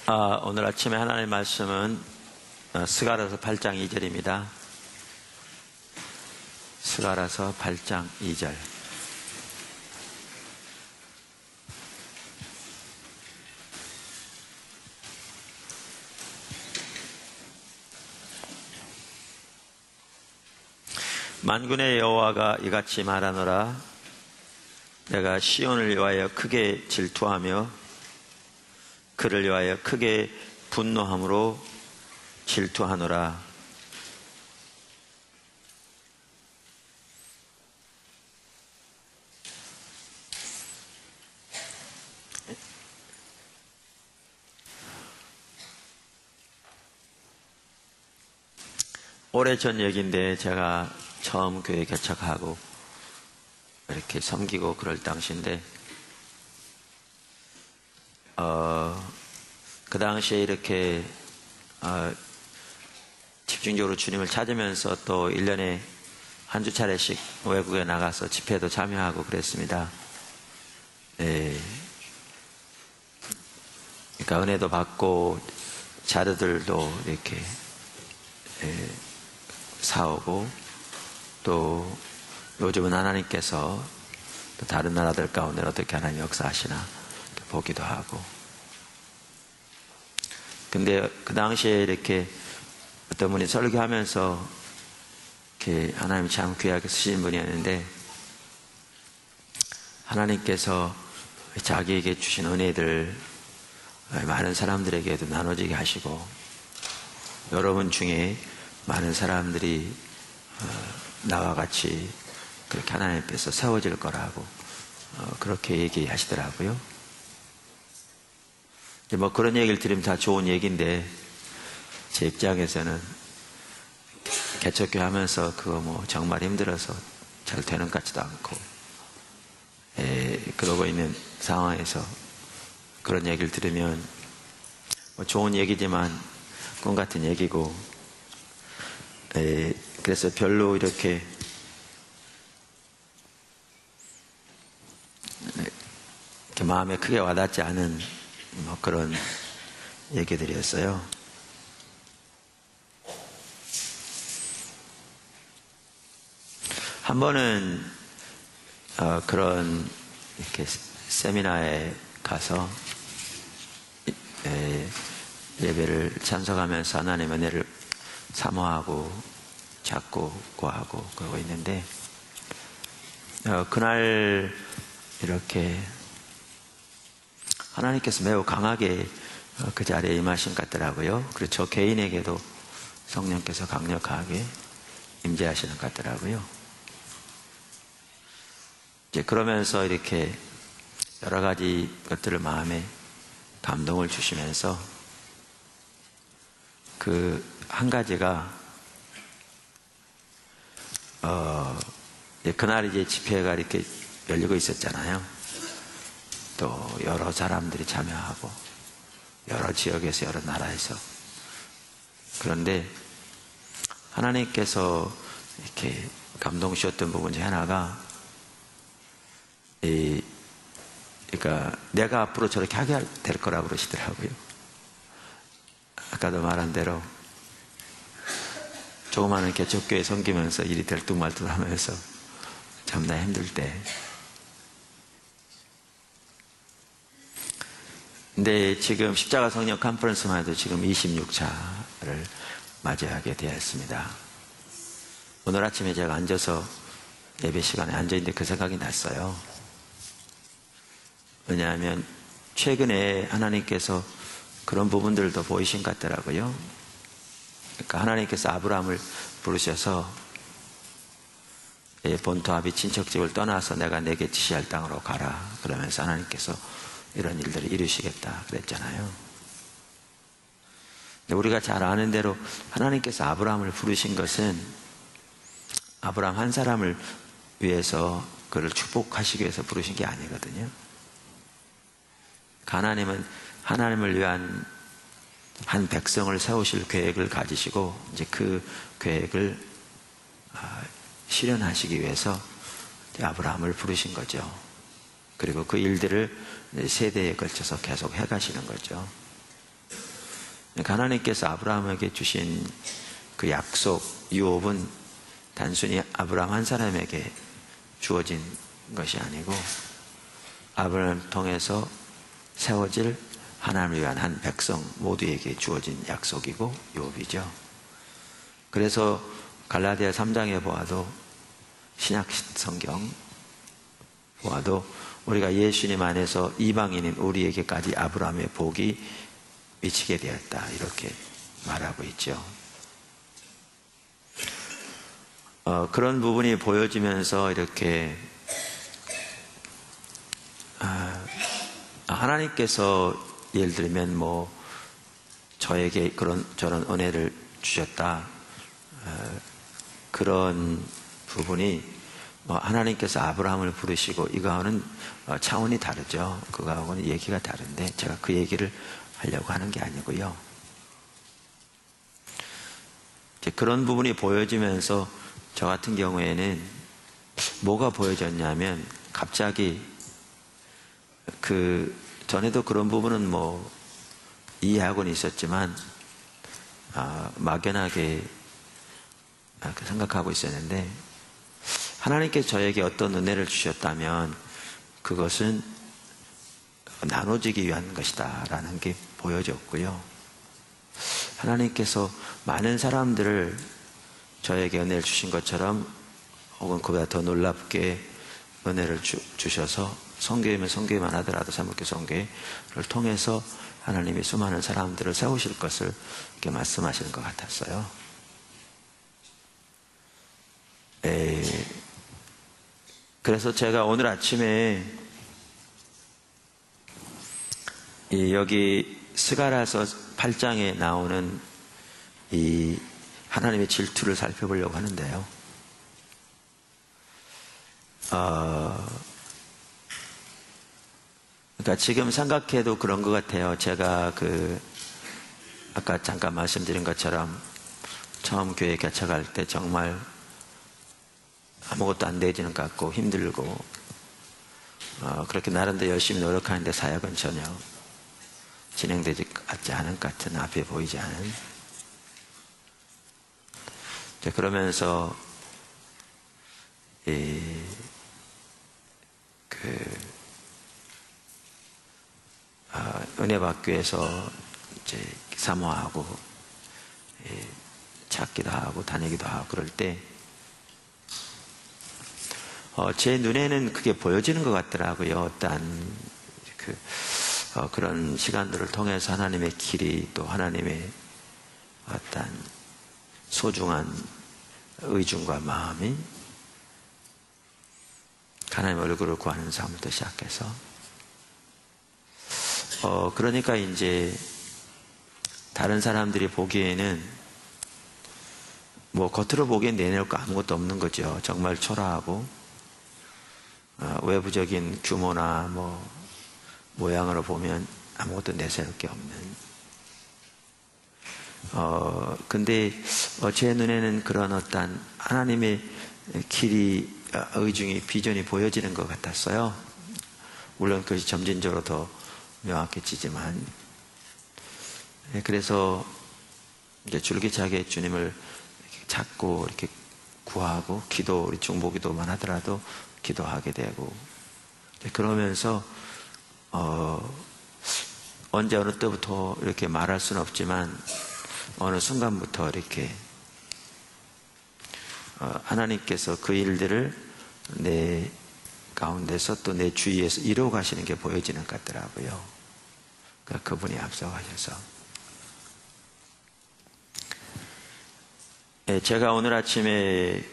오늘 아침에 하나님의 말씀은 스가랴서 8장 2절입니다. 스가랴서 8장 2절. 만군의 여호와가 이같이 말하노라. 내가 시온을 위하여 크게 질투하며 그를 위하여 크게 분노함으로 질투하노라. 오래전 얘기인데 제가 처음 교회 개척하고 이렇게 섬기고 그럴 당시인데 그 당시에 이렇게 집중적으로 주님을 찾으면서 또 1년에 한두 차례씩 외국에 나가서 집회도 참여하고 그랬습니다. 네. 그러니까 은혜도 받고 자료들도 이렇게 사오고, 또 요즘은 하나님께서 또 다른 나라들 가운데 어떻게 하나님 역사하시나 보기도 하고. 근데 그 당시에 이렇게 어떤 분이 설교하면서 이렇게 하나님이 참 귀하게 쓰신 분이었는데, 하나님께서 자기에게 주신 은혜들 많은 사람들에게도 나눠지게 하시고, 여러분 중에 많은 사람들이 나와 같이 그렇게 하나님 앞에서 세워질 거라고 그렇게 얘기하시더라고요. 뭐 그런 얘기를 들으면 다 좋은 얘기인데, 제 입장에서는 개척교회 하면서 그거 뭐 정말 힘들어서 잘 되는 것 같지도 않고, 그러고 있는 상황에서 그런 얘기를 들으면 뭐 좋은 얘기지만 꿈 같은 얘기고, 그래서 별로 이렇게 마음에 크게 와닿지 않은 뭐 그런 얘기들이었어요. 한 번은 그런 이렇게 세미나에 가서 예배를 참석하면서 하나님의 은혜를 사모하고 찾고 구하고 그러고 있는데, 그날 이렇게 하나님께서 매우 강하게 그 자리에 임하신 것 같더라고요. 그리고 저 개인에게도 성령께서 강력하게 임재하시는 것 같더라고요. 이제 그러면서 이렇게 여러 가지 것들을 마음에 감동을 주시면서 그 한 가지가 그날 이제 집회가 이렇게 열리고 있었잖아요. 또 여러 사람들이 참여하고 여러 지역에서 여러 나라에서. 그런데 하나님께서 이렇게 감동 주셨던 부분 중에 하나가, 그러니까 내가 앞으로 저렇게 하게 될 거라고 그러시더라고요. 아까도 말한 대로 조그마한 개척교회 섬기면서 일이 들뚝말뚝 하면서 참나 힘들 때, 근데 지금 십자가 성령 컨퍼런스만 해도 지금 26차를 맞이하게 되었습니다. 오늘 아침에 제가 앉아서 예배 시간에 앉아있는데 그 생각이 났어요. 왜냐하면 최근에 하나님께서 그런 부분들도 보이신 것 같더라고요. 그러니까 하나님께서 아브라함을 부르셔서 본토 아비 친척집을 떠나서 내가 내게 지시할 땅으로 가라, 그러면서 하나님께서 이런 일들을 이루시겠다 그랬잖아요. 근데 우리가 잘 아는 대로 하나님께서 아브라함을 부르신 것은 아브라함 한 사람을 위해서 그를 축복하시기 위해서 부르신 게 아니거든요. 하나님은 하나님을 위한 한 백성을 세우실 계획을 가지시고, 이제 그 계획을 실현하시기 위해서 아브라함을 부르신 거죠. 그리고 그 일들을 세대에 걸쳐서 계속 해가시는 거죠. 그러니까 하나님께서 아브라함에게 주신 그 약속, 유업은 단순히 아브라함 한 사람에게 주어진 것이 아니고 아브라함을 통해서 세워질 하나님을 위한 한 백성 모두에게 주어진 약속이고 유업이죠. 그래서 갈라디아 3장에 보아도 신약 성경 보아도 우리가 예수님 안에서 이방인인 우리에게까지 아브라함의 복이 미치게 되었다 이렇게 말하고 있죠. 그런 부분이 보여지면서 이렇게 하나님께서 예를 들면 뭐 저에게 저런 은혜를 주셨다 그런 부분이 뭐 하나님께서 아브라함을 부르시고 이거하고는 차원이 다르죠. 그거하고는 얘기가 다른데 제가 그 얘기를 하려고 하는 게 아니고요. 이제 그런 부분이 보여지면서 저 같은 경우에는 뭐가 보여졌냐면 갑자기 전에도 그런 부분은 뭐 이해하고는 있었지만 막연하게 생각하고 있었는데 하나님께서 저에게 어떤 은혜를 주셨다면 그것은 나눠지기 위한 것이다 라는 게 보여졌고요. 하나님께서 많은 사람들을 저에게 은혜를 주신 것처럼 혹은 그보다 더 놀랍게 은혜를 주셔서 선교회면 선교회만 하더라도 사목교 선교회를 통해서 하나님이 수많은 사람들을 세우실 것을 이렇게 말씀하시는 것 같았어요. 그래서 제가 오늘 아침에 여기 스가랴서 8장에 나오는 이 하나님의 질투를 살펴보려고 하는데요. 그러니까 지금 생각해도 그런 것 같아요. 제가 아까 잠깐 말씀드린 것처럼 처음 교회 개척할 때 정말 아무것도 안 되지는 것 같고 힘들고 그렇게 나름대로 열심히 노력하는데 사역은 전혀 진행되지 않은 것 같은 앞에 보이지 않은 그러면서 은혜받교에서 이제 사모하고 찾기도 하고 다니기도 하고 그럴 때 제 눈에는 그게 보여지는 것 같더라고요. 어떤 그런 시간들을 통해서 하나님의 길이 또 하나님의 어떤 소중한 의중과 마음이 하나님의 얼굴을 구하는 삶부터 시작해서 그러니까 이제 다른 사람들이 보기에는 뭐 겉으로 보기엔 내놓을 거 아무것도 없는 거죠. 정말 초라하고 외부적인 규모나 뭐 모양으로 보면 아무것도 내세울 게 없는 근데 제 눈에는 그런 어떤 하나님의 길이 의중이 비전이 보여지는 것 같았어요. 물론 그것이 점진적으로 더 명확해지지만 그래서 이제 줄기차게 주님을 이렇게 찾고 이렇게 구하고 기도 우리 중보기도만 하더라도 기도하게 되고 그러면서 언제 어느 때부터 이렇게 말할 수는 없지만 어느 순간부터 이렇게 하나님께서 그 일들을 내 가운데서 또 내 주위에서 이루어 가시는 게 보여지는 것 같더라고요. 그러니까 그분이 앞서가셔서 제가 오늘 아침에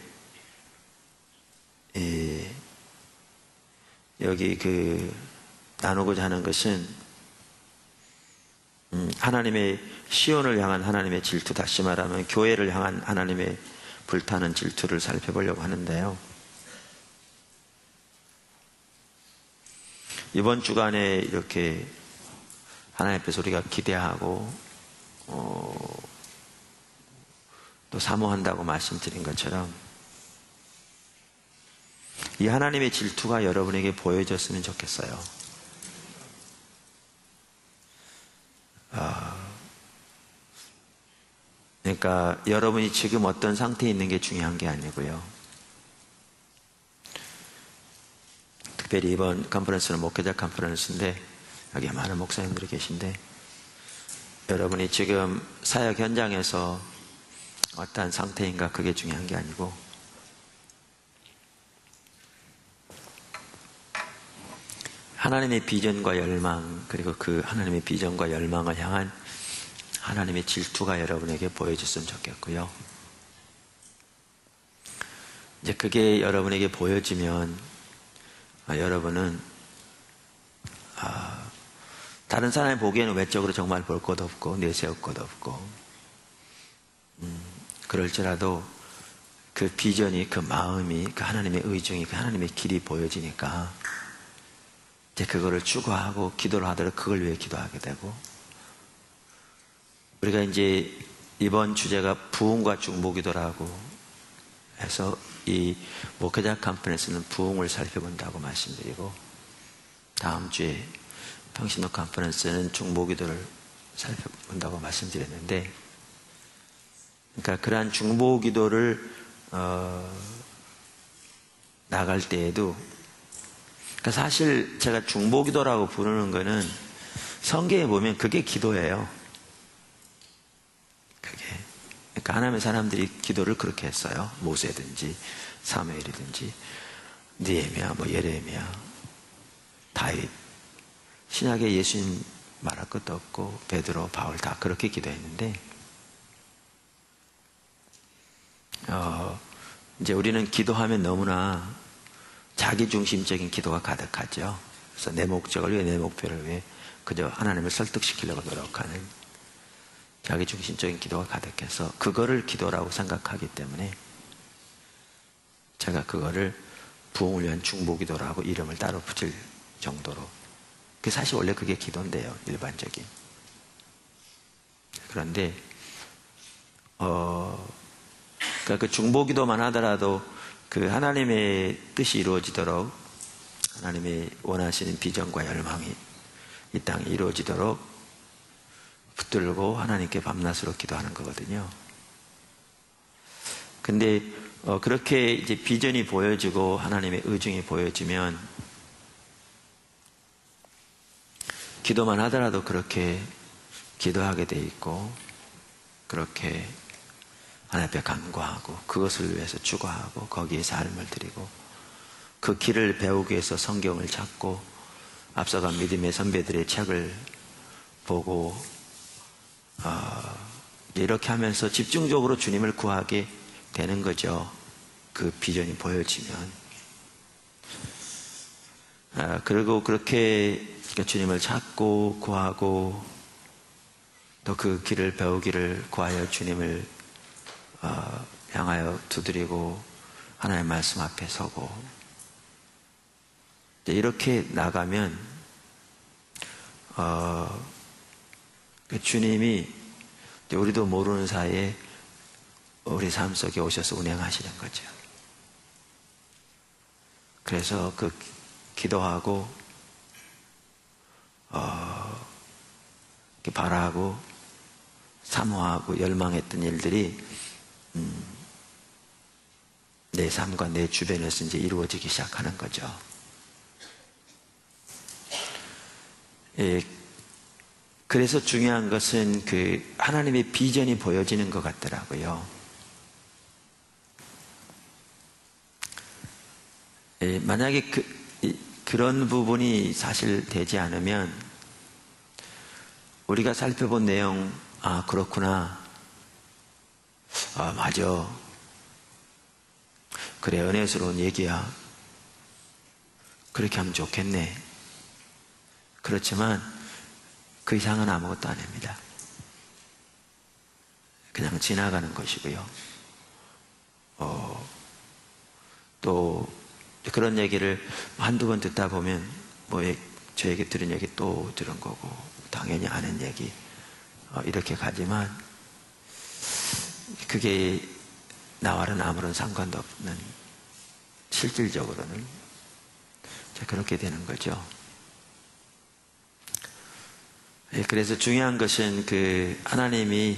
여기 나누고자 하는 것은 하나님의 시온을 향한 하나님의 질투, 다시 말하면 교회를 향한 하나님의 불타는 질투를 살펴보려고 하는데요. 이번 주간에 이렇게 하나님 앞에서 우리가 기대하고 또 사모한다고 말씀드린 것처럼 이 하나님의 질투가 여러분에게 보여졌으면 좋겠어요. 그러니까 여러분이 지금 어떤 상태에 있는 게 중요한 게 아니고요. 특별히 이번 컨퍼런스는 목회자 컨퍼런스인데 여기 많은 목사님들이 계신데 여러분이 지금 사역 현장에서 어떠한 상태인가 그게 중요한 게 아니고 하나님의 비전과 열망 그리고 그 하나님의 비전과 열망을 향한 하나님의 질투가 여러분에게 보여졌으면 좋겠고요. 이제 그게 여러분에게 보여지면 여러분은 다른 사람이 보기에는 외적으로 정말 볼 것 없고 내세울 것 없고 그럴지라도 그 비전이 그 마음이 그 하나님의 의중이 그 하나님의 길이 보여지니까 이제 그거를 추구하고 기도를 하도록 그걸 위해 기도하게 되고 우리가 이제 이번 주제가 부흥과 중보기도라고 해서 이 목회자 컨퍼런스는 부흥을 살펴본다고 말씀드리고 다음 주에 평신도 컨퍼런스는 중보기도를 살펴본다고 말씀드렸는데 그러니까 그러한 중보기도를 나갈 때에도 그러니까 사실 제가 중보기도라고 부르는 거는 성경에 보면 그게 기도예요. 그러니까 하나님의 사람들이 기도를 그렇게 했어요. 모세든지 사무엘이든지 느헤미야, 예레미야, 다윗, 신약에 예수님 말할 것도 없고 베드로, 바울 다 그렇게 기도했는데 이제 우리는 기도하면 너무나 자기중심적인 기도가 가득하죠. 그래서 내 목적을 위해 내 목표를 위해 그저 하나님을 설득시키려고 노력하는 자기중심적인 기도가 가득해서 그거를 기도라고 생각하기 때문에 제가 그거를 부흥을 위한 중보기도라고 이름을 따로 붙일 정도로 사실 원래 그게 기도인데요. 일반적인. 그런데 그러니까 그 중보기도만 하더라도 그 하나님의 뜻이 이루어지도록 하나님의 원하시는 비전과 열망이 이 땅에 이루어지도록 붙들고 하나님께 밤낮으로 기도하는 거거든요. 근데 그렇게 이제 비전이 보여지고 하나님의 의중이 보여지면 기도만 하더라도 그렇게 기도하게 돼 있고 그렇게 하나님 앞에 간구하고 그것을 위해서 추구하고 거기에 삶을 드리고 그 길을 배우기 위해서 성경을 찾고 앞서간 믿음의 선배들의 책을 보고 이렇게 하면서 집중적으로 주님을 구하게 되는 거죠. 그 비전이 보여지면. 그리고 그렇게 주님을 찾고 구하고 또 그 길을 배우기를 구하여 주님을 향하여 두드리고 하나님의 말씀 앞에 서고 이렇게 나가면 주님이 우리도 모르는 사이에 우리 삶 속에 오셔서 운행하시는 거죠. 그래서 그 기도하고 바라고 사모하고 열망했던 일들이 내 삶과 내 주변에서 이제 이루어지기 시작하는 거죠. 예, 그래서 중요한 것은 그 하나님의 비전이 보여지는 것 같더라고요. 예, 만약에 그런 부분이 사실 되지 않으면 우리가 살펴본 내용, 그렇구나. 맞아. 그래, 은혜스러운 얘기야. 그렇게 하면 좋겠네. 그렇지만 그 이상은 아무것도 아닙니다. 그냥 지나가는 것이고요. 또 그런 얘기를 한두 번 듣다 보면 저에게 들은 얘기 또 들은 거고 당연히 아는 얘기 이렇게 가지만 그게 나와는 아무런 상관도 없는 실질적으로는 그렇게 되는 거죠. 그래서 중요한 것은 그 하나님이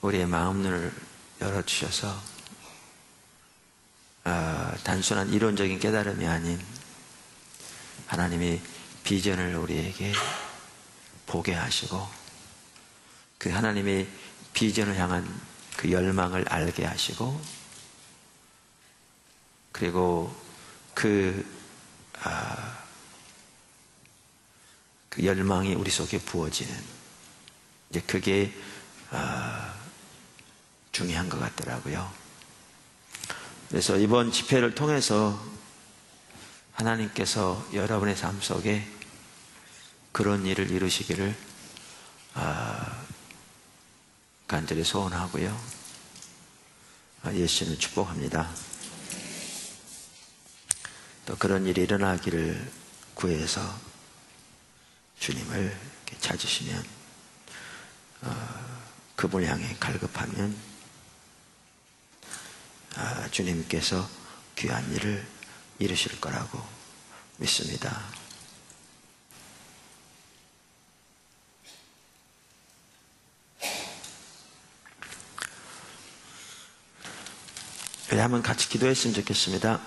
우리의 마음문을 열어주셔서 단순한 이론적인 깨달음이 아닌 하나님이 비전을 우리에게 보게 하시고 그 하나님의 비전을 향한 그 열망을 알게 하시고 그리고 그 열망이 우리 속에 부어지는 이제 그게 중요한 것 같더라고요. 그래서 이번 집회를 통해서 하나님께서 여러분의 삶 속에 그런 일을 이루시기를 간절히 소원하고요. 예수님을 축복합니다. 또 그런 일이 일어나기를 구해서 주님을 찾으시면 그분을 향해 갈급하면 주님께서 귀한 일을 이루실 거라고 믿습니다. 우리 한번 같이 기도했으면 좋겠습니다.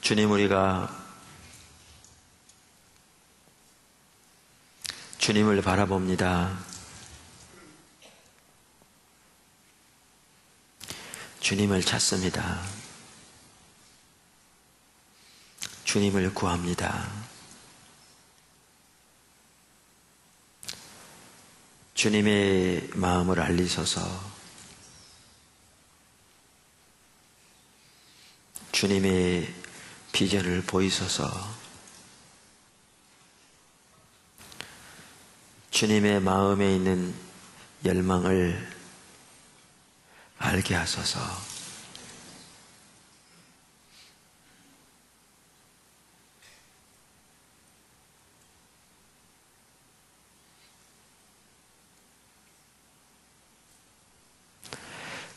주님, 우리가 주님을 바라봅니다. 주님을 찾습니다. 주님을 구합니다. 주님의 마음을 알리소서. 주님의 비전을 보이소서. 주님의 마음에 있는 열망을 알게 하소서.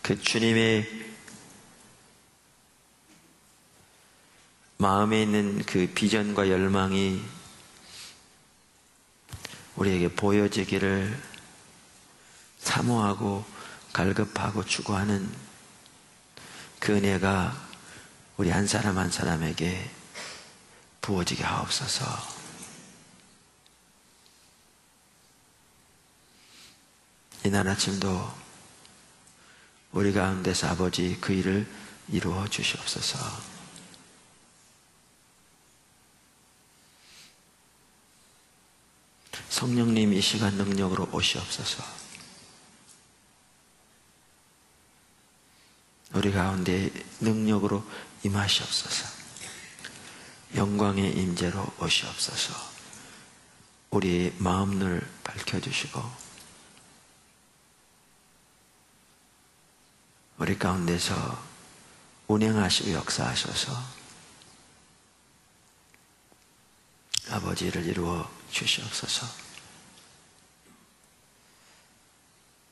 그 주님의 마음에 있는 그 비전과 열망이 우리에게 보여지기를 사모하고 갈급하고 추구하는 그 은혜가 우리 한 사람 한 사람에게 부어지게 하옵소서. 이날 아침도 우리 가운데서 아버지 그 일을 이루어 주시옵소서. 성령님 이 시간 능력으로 오시옵소서. 우리 가운데 능력으로 임하시옵소서. 영광의 임재로 오시옵소서. 우리의 마음을 밝혀주시고 우리 가운데서 운행하시고 역사하셔서 아버지를 이루어 주시옵소서.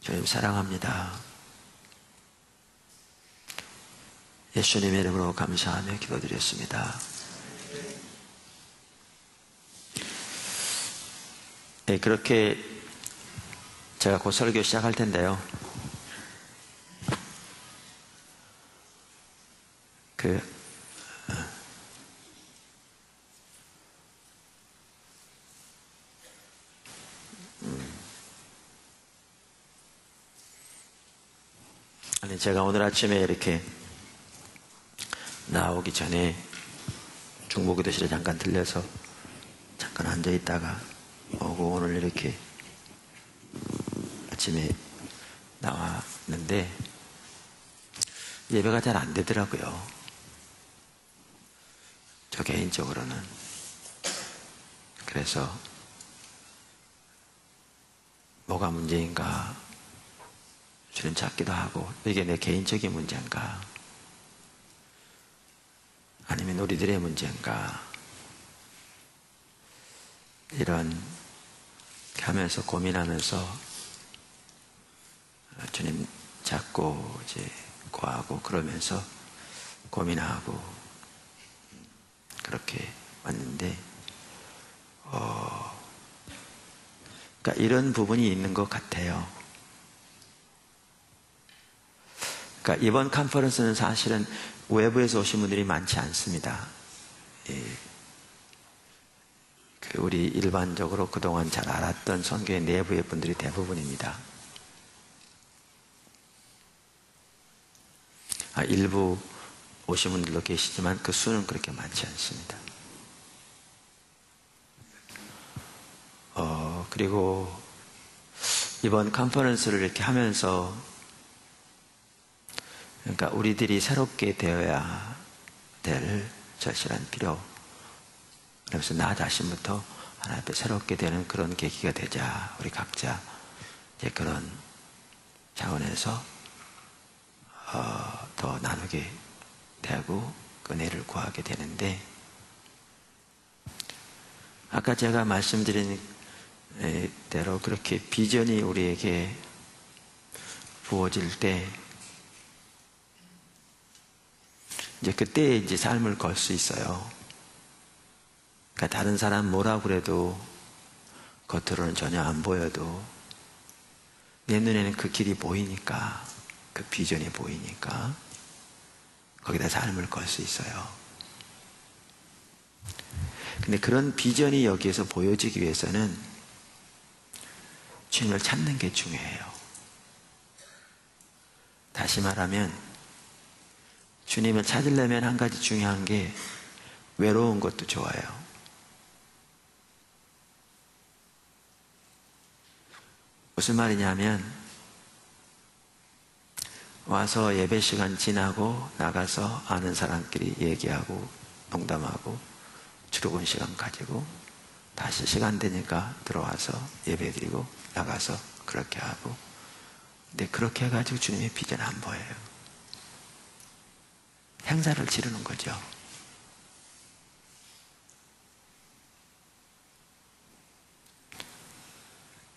주님 사랑합니다. 예수님의 이름으로 감사하며 기도드렸습니다. 네, 그렇게 제가 곧 설교 시작할 텐데요. 제가 오늘 아침에 이렇게 나오기 전에 중보기도실에 잠깐 들려서 잠깐 앉아 있다가 오고 오늘 이렇게 아침에 나왔는데 예배가 잘 안 되더라고요. 저 개인적으로는. 그래서 뭐가 문제인가 주님 찾기도 하고 이게 내 개인적인 문제인가 아니면 우리들의 문제인가 이런 하면서 고민하면서 주님 찾고 이제 구하고 그러면서 고민하고 그렇게 왔는데 그러니까 이런 부분이 있는 것 같아요. 그러니까 이번 컨퍼런스는 사실은 외부에서 오신 분들이 많지 않습니다. 우리 일반적으로 그동안 잘 알았던 선교회 내부의 분들이 대부분입니다. 일부 오신 분들도 계시지만 그 수는 그렇게 많지 않습니다. 그리고 이번 컨퍼런스를 이렇게 하면서 그러니까 우리들이 새롭게 되어야 될 절실한 필요, 그래서 나 자신부터 하나님 앞에 새롭게 되는 그런 계기가 되자 우리 각자 이제 그런 차원에서 더 나누게 되고 은혜를 구하게 되는데, 아까 제가 말씀드린 대로 그렇게 비전이 우리에게 부어질 때 이제 그때 이제 삶을 걸 수 있어요. 그러니까 다른 사람 뭐라고 그래도 겉으로는 전혀 안 보여도 내 눈에는 그 길이 보이니까, 그 비전이 보이니까 거기다 삶을 걸 수 있어요. 근데 그런 비전이 여기에서 보여지기 위해서는 주님을 찾는 게 중요해요. 다시 말하면 주님을 찾으려면 한 가지 중요한 게 외로운 것도 좋아요. 무슨 말이냐면 와서 예배 시간 지나고 나가서 아는 사람끼리 얘기하고 농담하고 출근 시간 가지고 다시 시간 되니까 들어와서 예배 드리고 나가서 그렇게 하고, 근데 그렇게 해가지고 주님의 비전 안 보여요. 행사를 치르는 거죠.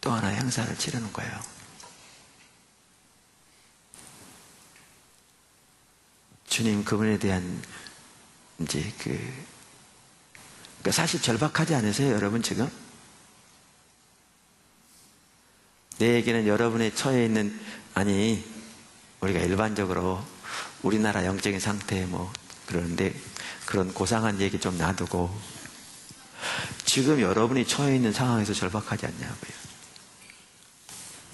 또 하나 행사를 치르는 거예요. 주님 그분에 대한 이제 그러니까 사실 절박하지 않으세요, 여러분 지금? 내 얘기는 여러분의 처해 있는, 아니 우리가 일반적으로 우리나라 영적인 상태 뭐 그러는데 그런 고상한 얘기 좀 놔두고 지금 여러분이 처해 있는 상황에서 절박하지 않냐고요.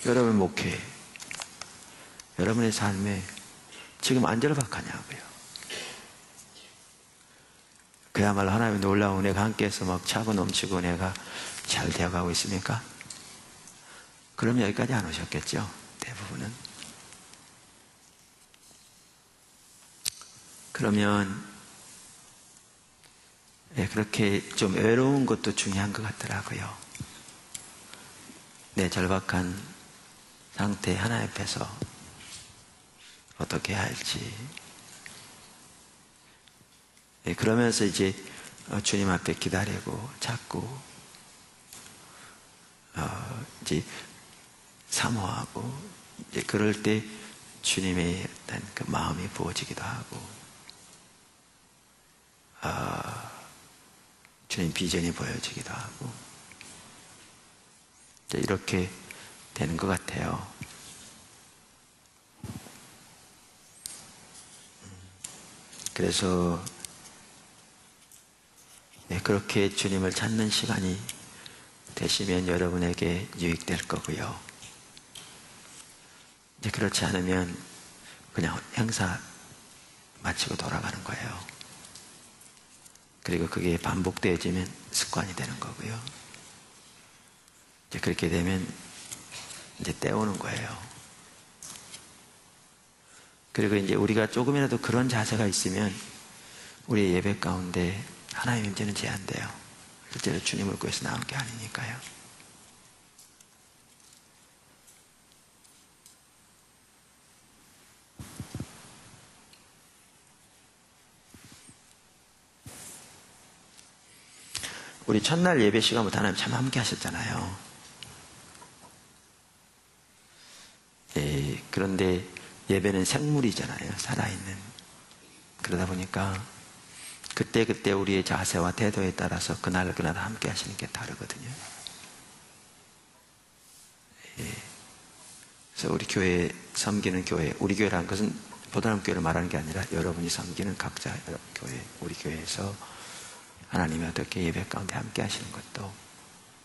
여러분 목회, 여러분의 삶에 지금 안 절박하냐고요. 그야말로 하나님의 놀라운 은혜가 함께해서 막 차고 넘치고 은혜가 잘 되어가고 있습니까? 그럼 여기까지 안 오셨겠죠, 대부분은. 그러면 그렇게 좀 외로운 것도 중요한 것 같더라고요. 내 절박한 상태 하나님 앞에서 어떻게 해야 할지. 그러면서 이제 주님 앞에 기다리고 찾고 이제 사모하고 이제 그럴 때 주님의 어떤 그 마음이 부어지기도 하고 주님 비전이 보여지기도 하고 이제 이렇게 되는 것 같아요. 그래서 그렇게 주님을 찾는 시간이 되시면 여러분에게 유익될 거고요. 이제 그렇지 않으면 그냥 행사 마치고 돌아가는 거예요. 그리고 그게 반복되어지면 습관이 되는 거고요. 이제 그렇게 되면 이제 때우는 거예요. 그리고 이제 우리가 조금이라도 그런 자세가 있으면 우리 예배 가운데 하나님의 임재는 제한돼요. 실제로 주님을 구해서 나온 게 아니니까요. 우리 첫날 예배 시간부터 하나님 참 함께 하셨잖아요. 그런데 예배는 생물이잖아요. 살아있는. 그러다 보니까 그때그때 우리의 자세와 태도에 따라서 그날 함께 하시는 게 다르거든요. 예. 그래서 우리 교회 섬기는 교회, 우리 교회라는 것은 보다람 교회를 말하는 게 아니라 여러분이 섬기는 각자 교회, 우리 교회에서 하나님이 어떻게 예배 가운데 함께 하시는 것도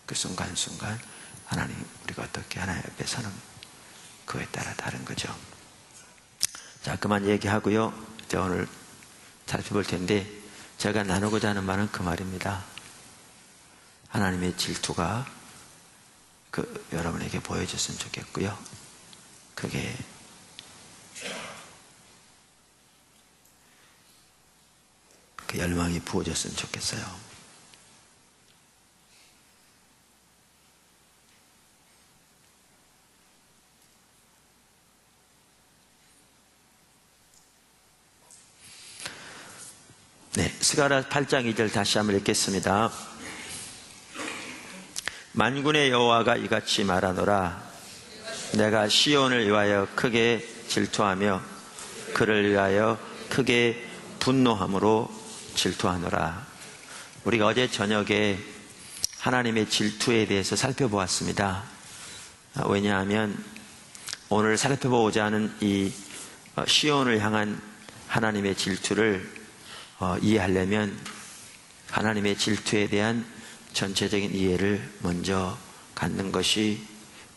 그 순간순간 하나님 우리가 어떻게 하나님 앞에 서는 그에 따라 다른 거죠. 자, 그만 얘기하고요. 이제 오늘 살펴볼 텐데 제가 나누고자 하는 말은 그 말입니다. 하나님의 질투가 여러분에게 보여졌으면 좋겠고요. 그게 그 열망이 부어졌으면 좋겠어요. 네, 스가랴 8장 2절 다시 한번 읽겠습니다. 만군의 여호와가 이같이 말하노라. 내가 시온을 위하여 크게 질투하며 그를 위하여 크게 분노함으로 질투하노라. 우리가 어제 저녁에 하나님의 질투에 대해서 살펴보았습니다. 왜냐하면 오늘 살펴보고자 하는 이 시온을 향한 하나님의 질투를 이해하려면 하나님의 질투에 대한 전체적인 이해를 먼저 갖는 것이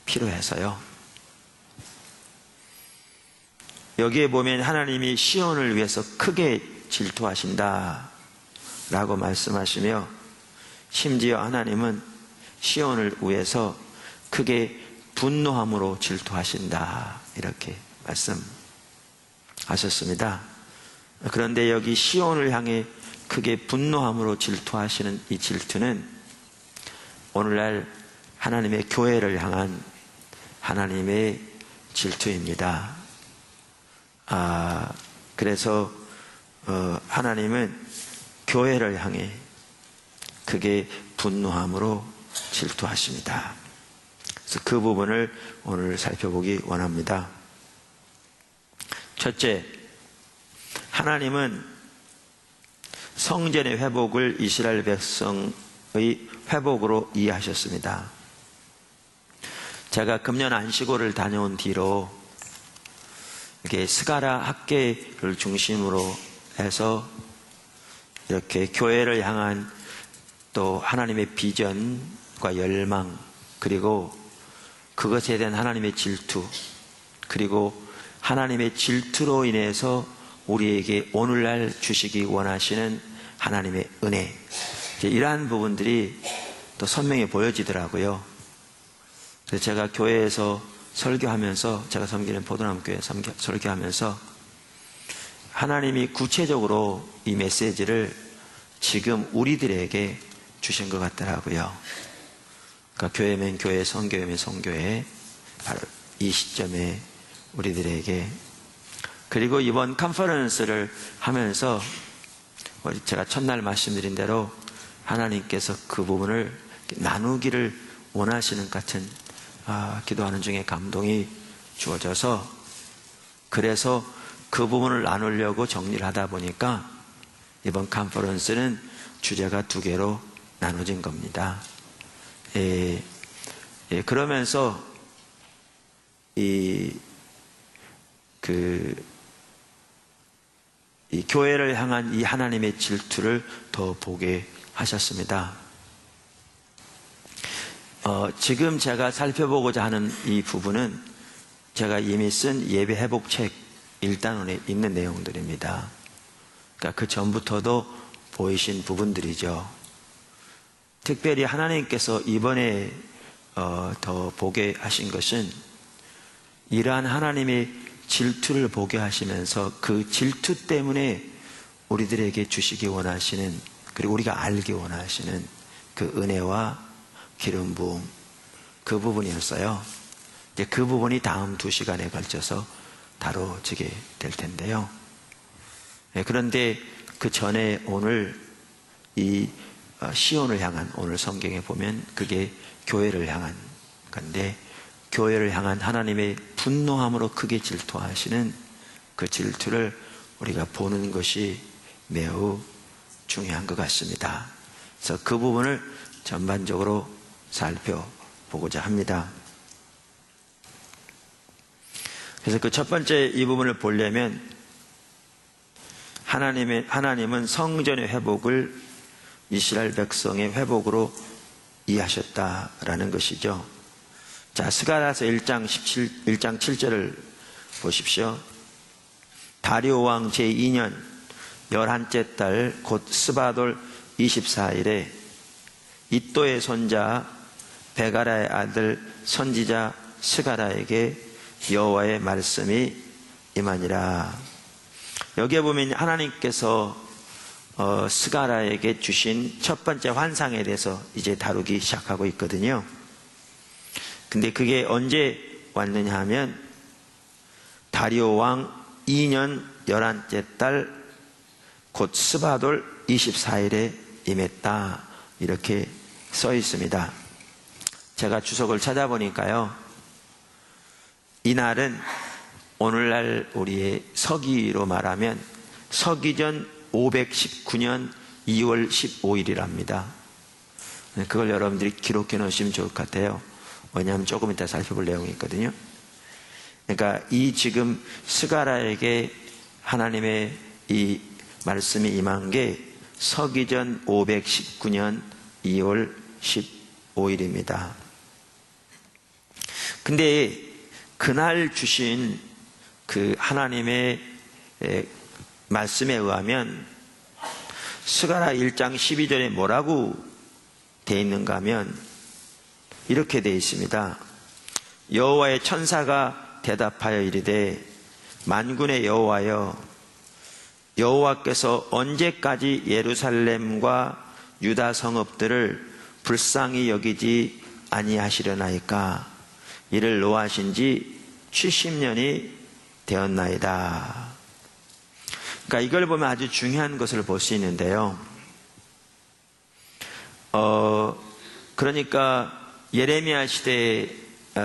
필요해서요. 여기에 보면 하나님이 시온을 위해서 크게 질투하신다 라고 말씀하시며 심지어 하나님은 시온을 위해서 크게 분노함으로 질투하신다 이렇게 말씀하셨습니다. 그런데 여기 시온을 향해 크게 분노함으로 질투하시는 이 질투는 오늘날 하나님의 교회를 향한 하나님의 질투입니다. 그래서 하나님은 교회를 향해 크게 분노함으로 질투하십니다. 그래서 그 부분을 오늘 살펴보기 원합니다. 첫째, 하나님은 성전의 회복을 이스라엘 백성의 회복으로 이해하셨습니다. 제가 금년 안식오를 다녀온 뒤로 이렇게 스가랴 학계를 중심으로 해서 이렇게 교회를 향한 또 하나님의 비전과 열망, 그리고 그것에 대한 하나님의 질투, 그리고 하나님의 질투로 인해서 우리에게 오늘날 주시기 원하시는 하나님의 은혜, 이러한 부분들이 또 선명히 보여지더라고요. 그래서 제가 교회에서 설교하면서, 제가 섬기는 포도나무교회 설교하면서 하나님이 구체적으로 이 메시지를 지금 우리들에게 주신 것 같더라고요. 그러니까 교회면 교회, 성교회면 성교회, 바로 이 시점에 우리들에게. 그리고 이번 컨퍼런스를 하면서 제가 첫날 말씀드린 대로 하나님께서 그 부분을 나누기를 원하시는 것 같은 기도하는 중에 감동이 주어져서, 그래서 그 부분을 나누려고 정리를 하다 보니까 이번 컨퍼런스는 주제가 2개로 나눠진 겁니다. 그러면서 이 교회를 향한 이 하나님의 질투를 더 보게 하셨습니다. 지금 제가 살펴보고자 하는 이 부분은 제가 이미 쓴 예배 회복책 1단원에 있는 내용들입니다. 그러니까 그 전부터도 보이신 부분들이죠. 특별히 하나님께서 이번에 더 보게 하신 것은 이러한 하나님의 질투를 보게 하시면서 그 질투 때문에 우리들에게 주시기 원하시는, 그리고 우리가 알기 원하시는 그 은혜와 기름 부음, 그 부분이었어요. 이제 그 부분이 다음 2시간에 걸쳐서 다뤄지게 될 텐데요. 그런데 그 전에 오늘 이 시온을 향한, 오늘 성경에 보면 그게 교회를 향한 건데, 교회를 향한 하나님의 분노함으로 크게 질투하시는 그 질투를 우리가 보는 것이 매우 중요한 것 같습니다. 그래서 그 부분을 전반적으로 살펴보고자 합니다. 그래서 그 첫 번째 이 부분을 보려면 하나님은 성전의 회복을 이스라엘 백성의 회복으로 이해하셨다라는 것이죠. 자, 스가랴서 1장 7절을 보십시오. 다리오 왕 제2년 11째 달 곧 스바돌 24일에 이또의 손자 베가라의 아들 선지자 스가랴에게 여호와의 말씀이 임하니라. 여기에 보면 하나님께서 스가랴에게 주신 첫 번째 환상에 대해서 이제 다루기 시작하고 있거든요. 근데 그게 언제 왔느냐 하면 다리오 왕 2년 11째 달 곧 스바돌 24일에 임했다, 이렇게 써 있습니다. 제가 주석을 찾아보니까요, 이날은 오늘날 우리의 서기로 말하면 서기전 519년 2월 15일이랍니다. 그걸 여러분들이 기록해 놓으시면 좋을 것 같아요. 왜냐하면 조금 이따 살펴볼 내용이 있거든요. 그러니까 이 지금 스가랴에게 하나님의 이 말씀이 임한 게 서기전 519년 2월 15일입니다. 근데 그날 주신 그 하나님의 말씀에 의하면 스가랴 1장 12절에 뭐라고 되어 있는가 하면 이렇게 되어 있습니다. 여호와의 천사가 대답하여 이르되 만군의 여호와여, 여호와께서 언제까지 예루살렘과 유다 성읍들을 불쌍히 여기지 아니하시려나이까? 이를 노하신 지 70년이 되었나이다. 그러니까 이걸 보면 아주 중요한 것을 볼 수 있는데요. 그러니까 예레미야 시대에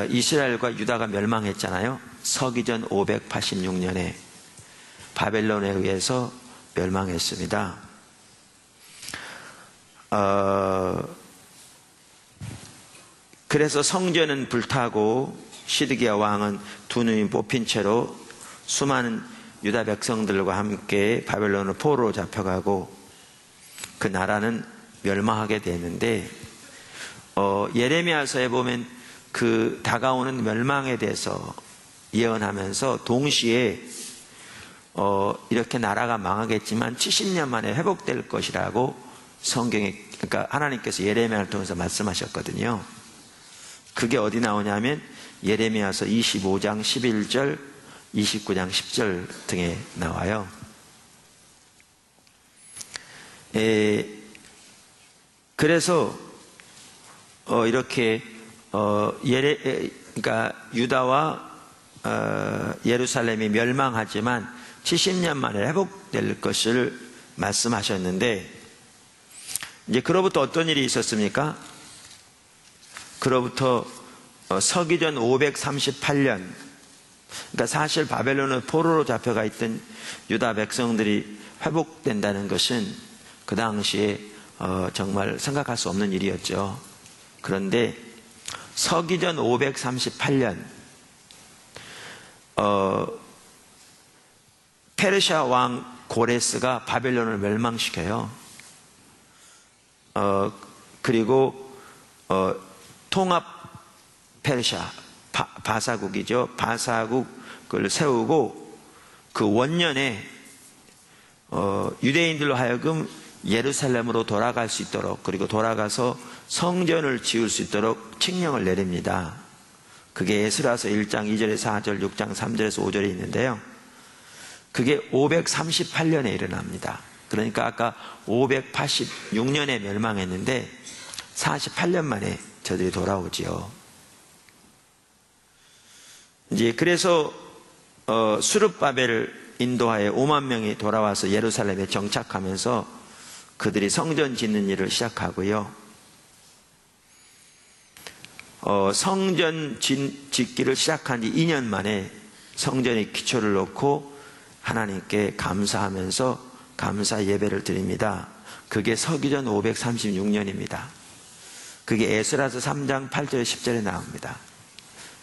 이스라엘과 유다가 멸망했잖아요. 서기전 586년에 바벨론에 의해서 멸망했습니다. 그래서 성전은 불타고 시드기야 왕은 두 눈이 뽑힌 채로 수많은 유다 백성들과 함께 바벨론으로 포로로 잡혀가고 그 나라는 멸망하게 되는데, 예레미야서에 보면 그 다가오는 멸망에 대해서 예언하면서 동시에 이렇게 나라가 망하겠지만 70년 만에 회복될 것이라고 성경에, 그러니까 하나님께서 예레미야를 통해서 말씀하셨거든요. 그게 어디 나오냐면 예레미야서 25장 11절, 29장 10절 등에 나와요. 그래서 이렇게 그러니까 유다와 예루살렘이 멸망하지만 70년 만에 회복될 것을 말씀하셨는데, 이제 그로부터 어떤 일이 있었습니까? 그로부터 서기전 538년, 그러니까 사실 바벨론의 포로로 잡혀가 있던 유다 백성들이 회복된다는 것은 그 당시에 정말 생각할 수 없는 일이었죠. 그런데 서기전 538년 페르시아 왕 고레스가 바벨론을 멸망시켜요. 그리고 통합 페르시아 바사국이죠. 바사국을 세우고 그 원년에 유대인들로 하여금 예루살렘으로 돌아갈 수 있도록, 그리고 돌아가서 성전을 지을 수 있도록 칙령을 내립니다. 그게 에스라서 1장 2절에서 4절, 6장 3절에서 5절에 있는데요. 그게 538년에 일어납니다. 그러니까 아까 586년에 멸망했는데 48년 만에 저들이 돌아오지요. 이제 그래서 수르바벨을 인도하여 5만 명이 돌아와서 예루살렘에 정착하면서 그들이 성전 짓는 일을 시작하고요. 성전 짓기를 시작한 지 2년 만에 성전의 기초를 놓고 하나님께 감사하면서 감사 예배를 드립니다. 그게 서기전 536년입니다. 그게 에스라서 3장 8절 10절에 나옵니다.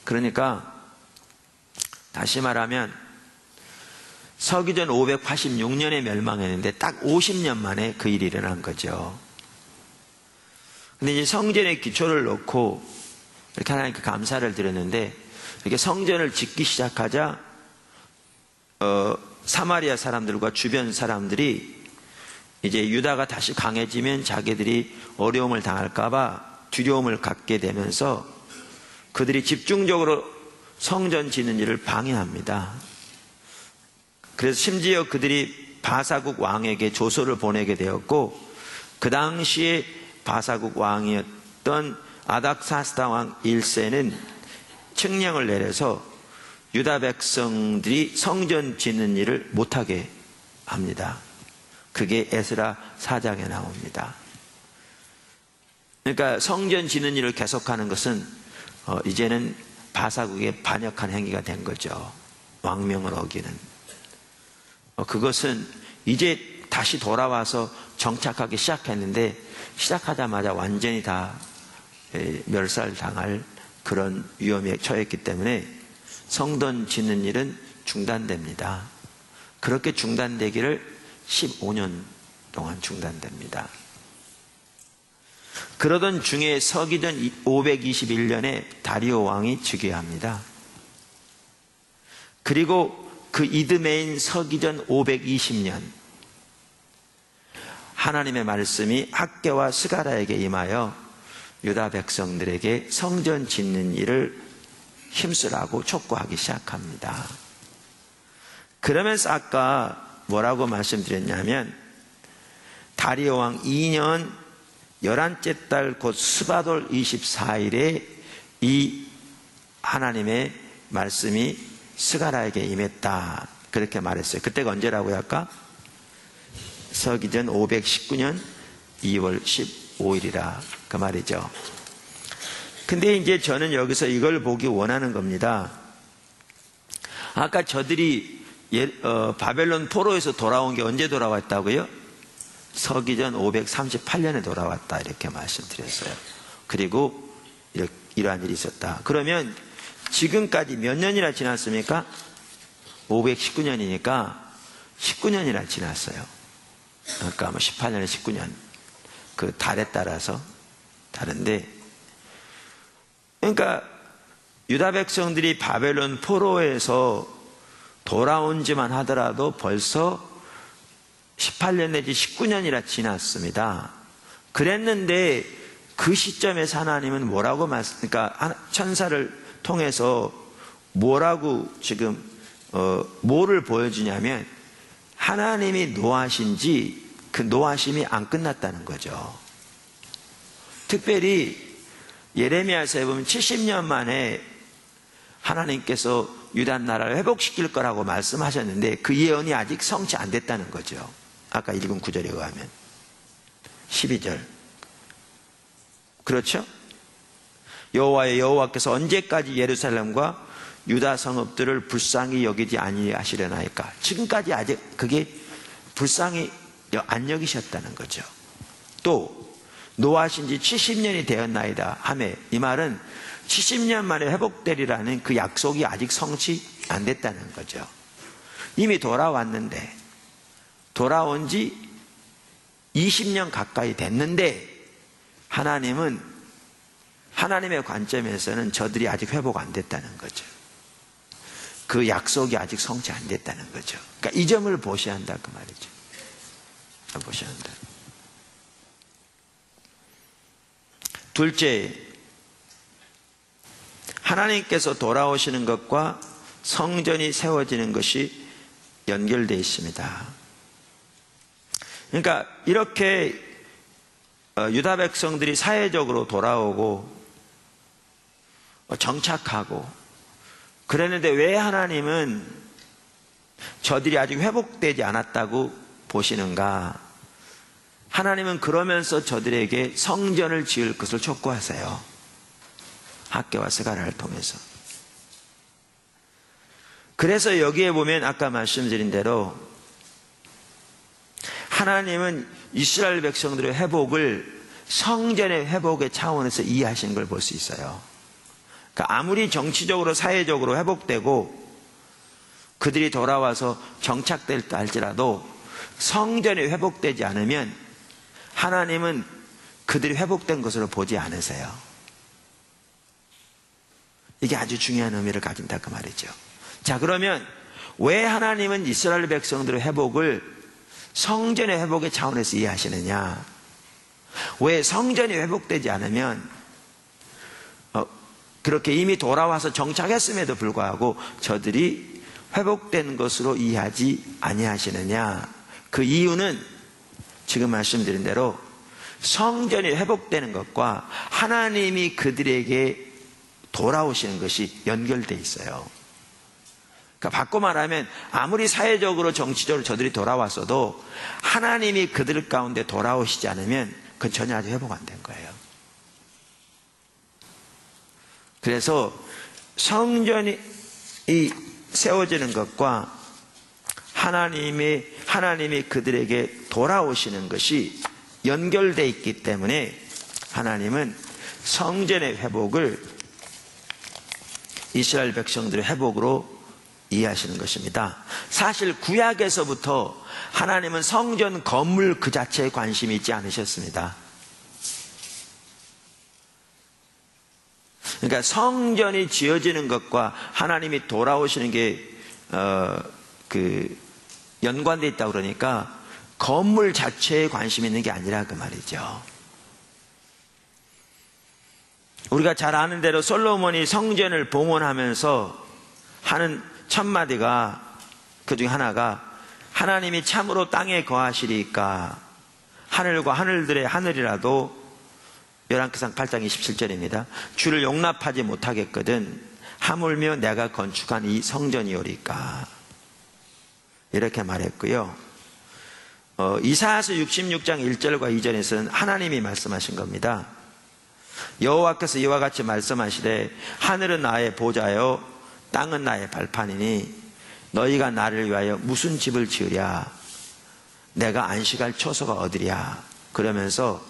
그러니까 다시 말하면 서기전 586년에 멸망했는데 딱 50년 만에 그 일이 일어난 거죠. 근데 이제 성전의 기초를 놓고 이렇게 하나님께 감사를 드렸는데 이렇게 성전을 짓기 시작하자 사마리아 사람들과 주변 사람들이 이제 유다가 다시 강해지면 자기들이 어려움을 당할까봐 두려움을 갖게 되면서 그들이 집중적으로 성전 짓는 일을 방해합니다. 그래서 심지어 그들이 바사국 왕에게 조서를 보내게 되었고, 그 당시에 바사국 왕이었던 아닥사스다 왕 1세는 칙령을 내려서 유다 백성들이 성전 짓는 일을 못하게 합니다. 그게 에스라 4장에 나옵니다. 그러니까 성전 짓는 일을 계속하는 것은 이제는 바사국에 반역한 행위가 된 거죠. 왕명을 어기는. 그것은 이제 다시 돌아와서 정착하기 시작했는데 시작하자마자 완전히 다 멸살당할 그런 위험에 처했기 때문에 성전 짓는 일은 중단됩니다. 그렇게 중단되기를 15년 동안 중단됩니다. 그러던 중에 서기전 521년에 다리오 왕이 즉위합니다. 그리고 그 이듬해인 서기전 520년 하나님의 말씀이 학개와 스가랴에게 임하여 유다 백성들에게 성전 짓는 일을 힘쓰라고 촉구하기 시작합니다. 그러면서 아까 뭐라고 말씀드렸냐면 다리오 왕 2년 11째 달 곧 스바돌 24일에 이 하나님의 말씀이 스가랴에게 임했다, 그렇게 말했어요. 그때가 언제라고요? 아까 서기전 519년 2월 15일이라 그 말이죠. 근데 이제 저는 여기서 이걸 보기 원하는 겁니다. 아까 저들이 바벨론 포로에서 돌아온 게 언제 돌아왔다고요? 서기전 538년에 돌아왔다, 이렇게 말씀드렸어요. 그리고 이러한 일이 있었다. 그러면 지금까지 몇 년이나 지났습니까? 519년이니까 19년이나 지났어요. 그러니까 뭐 18년에 19년, 그 달에 따라서 다른데, 그러니까 유다 백성들이 바벨론 포로에서 돌아온 지만 하더라도 벌써 18년 내지 19년이나 지났습니다. 그랬는데 그 시점에서 하나님은 뭐라고 그러니까 천사를 통해서 뭐라고 지금 뭐를 보여주냐면 하나님이 노하신지 그 노하심이 안 끝났다는 거죠. 특별히 예레미야서에 보면 70년 만에 하나님께서 유다 나라를 회복시킬 거라고 말씀하셨는데 그 예언이 아직 성취 안 됐다는 거죠. 아까 읽은 구절에 의하면 12절 그렇죠? 여호와께서 언제까지 예루살렘과 유다 성읍들을 불쌍히 여기지 아니하시려나이까. 지금까지 아직 그게 불쌍히 안 여기셨다는 거죠. 또 노하신 지 70년이 되었나이다 하매, 이 말은 70년 만에 회복되리라는 그 약속이 아직 성취 안 됐다는 거죠. 이미 돌아왔는데, 돌아온 지 20년 가까이 됐는데 하나님은 하나님의 관점에서는 저들이 아직 회복 안 됐다는 거죠. 그 약속이 아직 성취 안 됐다는 거죠. 그러니까 이 점을 보셔야 한다, 그 말이죠. 보셔야 한다. 둘째, 하나님께서 돌아오시는 것과 성전이 세워지는 것이 연결되어 있습니다. 그러니까 이렇게 유다 백성들이 사회적으로 돌아오고 정착하고 그랬는데 왜 하나님은 저들이 아직 회복되지 않았다고 보시는가? 하나님은 그러면서 저들에게 성전을 지을 것을 촉구하세요. 학개와 스가랴를 통해서. 그래서 여기에 보면 아까 말씀드린 대로 하나님은 이스라엘 백성들의 회복을 성전의 회복의 차원에서 이해하시는 걸 볼 수 있어요. 그러니까 아무리 정치적으로 사회적으로 회복되고 그들이 돌아와서 정착될다 할지라도 성전이 회복되지 않으면 하나님은 그들이 회복된 것으로 보지 않으세요. 이게 아주 중요한 의미를 가진다 그 말이죠. 자, 그러면 왜 하나님은 이스라엘 백성들의 회복을 성전의 회복의 차원에서 이해하시느냐? 왜 성전이 회복되지 않으면 그렇게 이미 돌아와서 정착했음에도 불구하고 저들이 회복된 것으로 이해하지 아니하시느냐? 그 이유는 지금 말씀드린 대로 성전이 회복되는 것과 하나님이 그들에게 돌아오시는 것이 연결되어 있어요. 그러니까 바꿔 말하면 아무리 사회적으로 정치적으로 저들이 돌아왔어도 하나님이 그들 가운데 돌아오시지 않으면 그건 전혀 아직 회복 안 된 거예요. 그래서 성전이 세워지는 것과 하나님이 그들에게 돌아오시는 것이 연결되어 있기 때문에 하나님은 성전의 회복을 이스라엘 백성들의 회복으로 이해하시는 것입니다. 사실 구약에서부터 하나님은 성전 건물 그 자체에 관심이 있지 않으셨습니다. 그러니까 성전이 지어지는 것과 하나님이 돌아오시는 게 연관되어 있다고 그러니까 건물 자체에 관심이 있는 게 아니라 그 말이죠. 우리가 잘 아는 대로 솔로몬이 성전을 봉헌하면서 하는 첫마디가 그 중에 하나가 하나님이 참으로 땅에 거하시리까 하늘과 하늘들의 하늘이라도 열왕기상 8장 27절입니다. 주를 용납하지 못하겠거든 하물며 내가 건축한 이 성전이오리까 이렇게 말했고요. 이사야서 66장 1절과 2절에서는 하나님이 말씀하신 겁니다. 여호와께서 이와 같이 말씀하시되 하늘은 나의 보좌요 땅은 나의 발판이니 너희가 나를 위하여 무슨 집을 지으랴 내가 안식할 처소가 어디랴 그러면서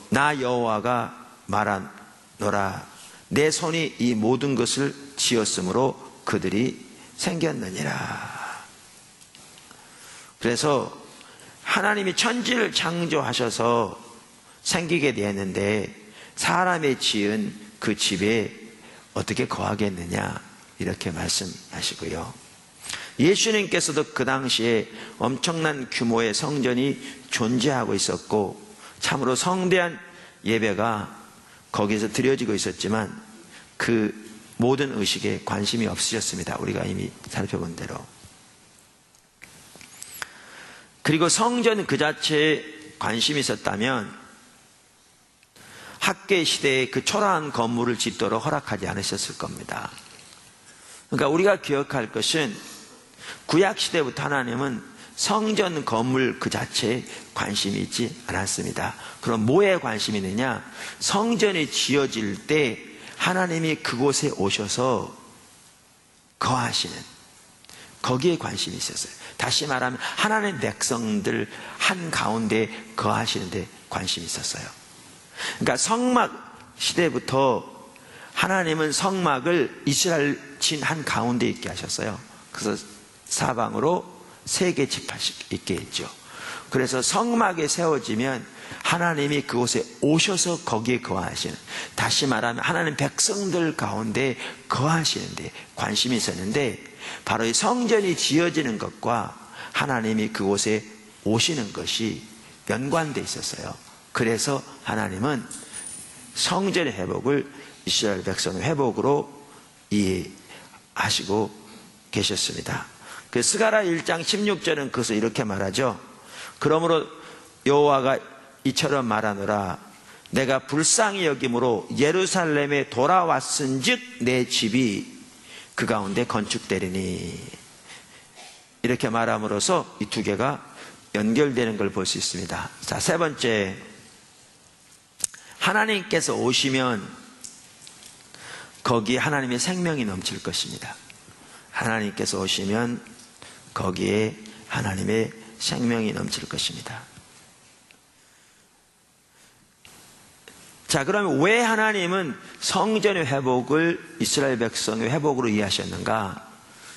나 여호와가 말하노라 내 손이 이 모든 것을 지었으므로 그들이 생겼느니라. 그래서 하나님이 천지를 창조하셔서 생기게 되었는데 사람이 지은 그 집에 어떻게 거하겠느냐 이렇게 말씀하시고요. 예수님께서도 그 당시에 엄청난 규모의 성전이 존재하고 있었고 참으로 성대한 예배가 거기서 드려지고 있었지만 그 모든 의식에 관심이 없으셨습니다. 우리가 이미 살펴본 대로. 그리고 성전 그 자체에 관심이 있었다면 학계 시대에 그 초라한 건물을 짓도록 허락하지 않으셨을 겁니다. 그러니까 우리가 기억할 것은 구약 시대부터 하나님은 성전 건물 그 자체에 관심이 있지 않았습니다. 그럼 뭐에 관심이 있느냐? 성전이 지어질 때 하나님이 그곳에 오셔서 거하시는 거기에 관심이 있었어요. 다시 말하면 하나님의 백성들 한가운데 거하시는데 관심이 있었어요. 그러니까 성막 시대부터 하나님은 성막을 이스라엘 진 한가운데 있게 하셨어요. 그래서 사방으로 세계 지파씩 있게 했죠. 그래서 성막에 세워지면 하나님이 그곳에 오셔서 거기에 거하시는, 다시 말하면 하나님 백성들 가운데 거하시는데 관심이 있었는데, 바로 이 성전이 지어지는 것과 하나님이 그곳에 오시는 것이 연관되어 있었어요. 그래서 하나님은 성전의 회복을 이스라엘 백성의 회복으로 이해하시고 계셨습니다. 그 스가랴 1장 16절은 그것을 이렇게 말하죠. 그러므로 여호와가 이처럼 말하노라. 내가 불쌍히 여김으로 예루살렘에 돌아왔은즉 내 집이 그 가운데 건축되리니. 이렇게 말함으로써 이 두 개가 연결되는 걸 볼 수 있습니다. 자, 세 번째, 하나님께서 오시면 거기에 하나님의 생명이 넘칠 것입니다. 하나님께서 오시면 거기에 하나님의 생명이 넘칠 것입니다. 자, 그러면 왜 하나님은 성전의 회복을 이스라엘 백성의 회복으로 이해하셨는가?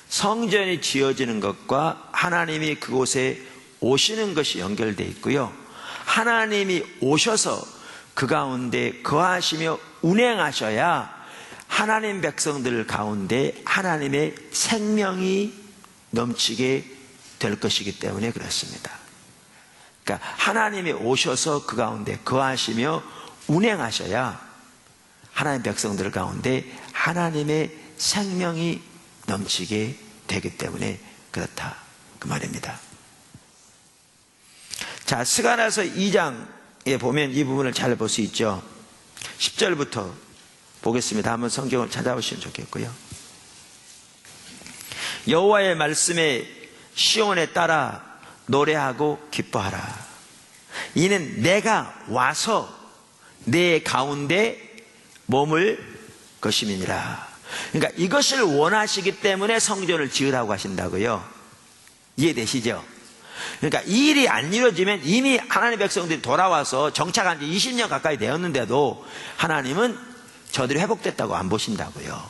성전이 지어지는 것과 하나님이 그곳에 오시는 것이 연결되어 있고요. 하나님이 오셔서 그 가운데 거하시며 운행하셔야 하나님 백성들 가운데 하나님의 생명이 넘치게 될 것이기 때문에 그렇습니다. 그러니까 하나님이 오셔서 그 가운데 거하시며 운행하셔야 하나님 백성들 가운데 하나님의 생명이 넘치게 되기 때문에 그렇다, 그 말입니다. 자, 스가랴서 2장에 보면 이 부분을 잘 볼 수 있죠. 10절부터 보겠습니다. 한번 성경을 찾아보시면 좋겠고요. 여호와의 말씀에 시온에 따라 노래하고 기뻐하라. 이는 내가 와서 내 가운데 머물 것임이니라. 그러니까 이것을 원하시기 때문에 성전을 지으라고 하신다고요. 이해되시죠? 그러니까 이 일이 안 이루어지면 이미 하나님의 백성들이 돌아와서 정착한 지 20년 가까이 되었는데도 하나님은 저들이 회복됐다고 안 보신다고요.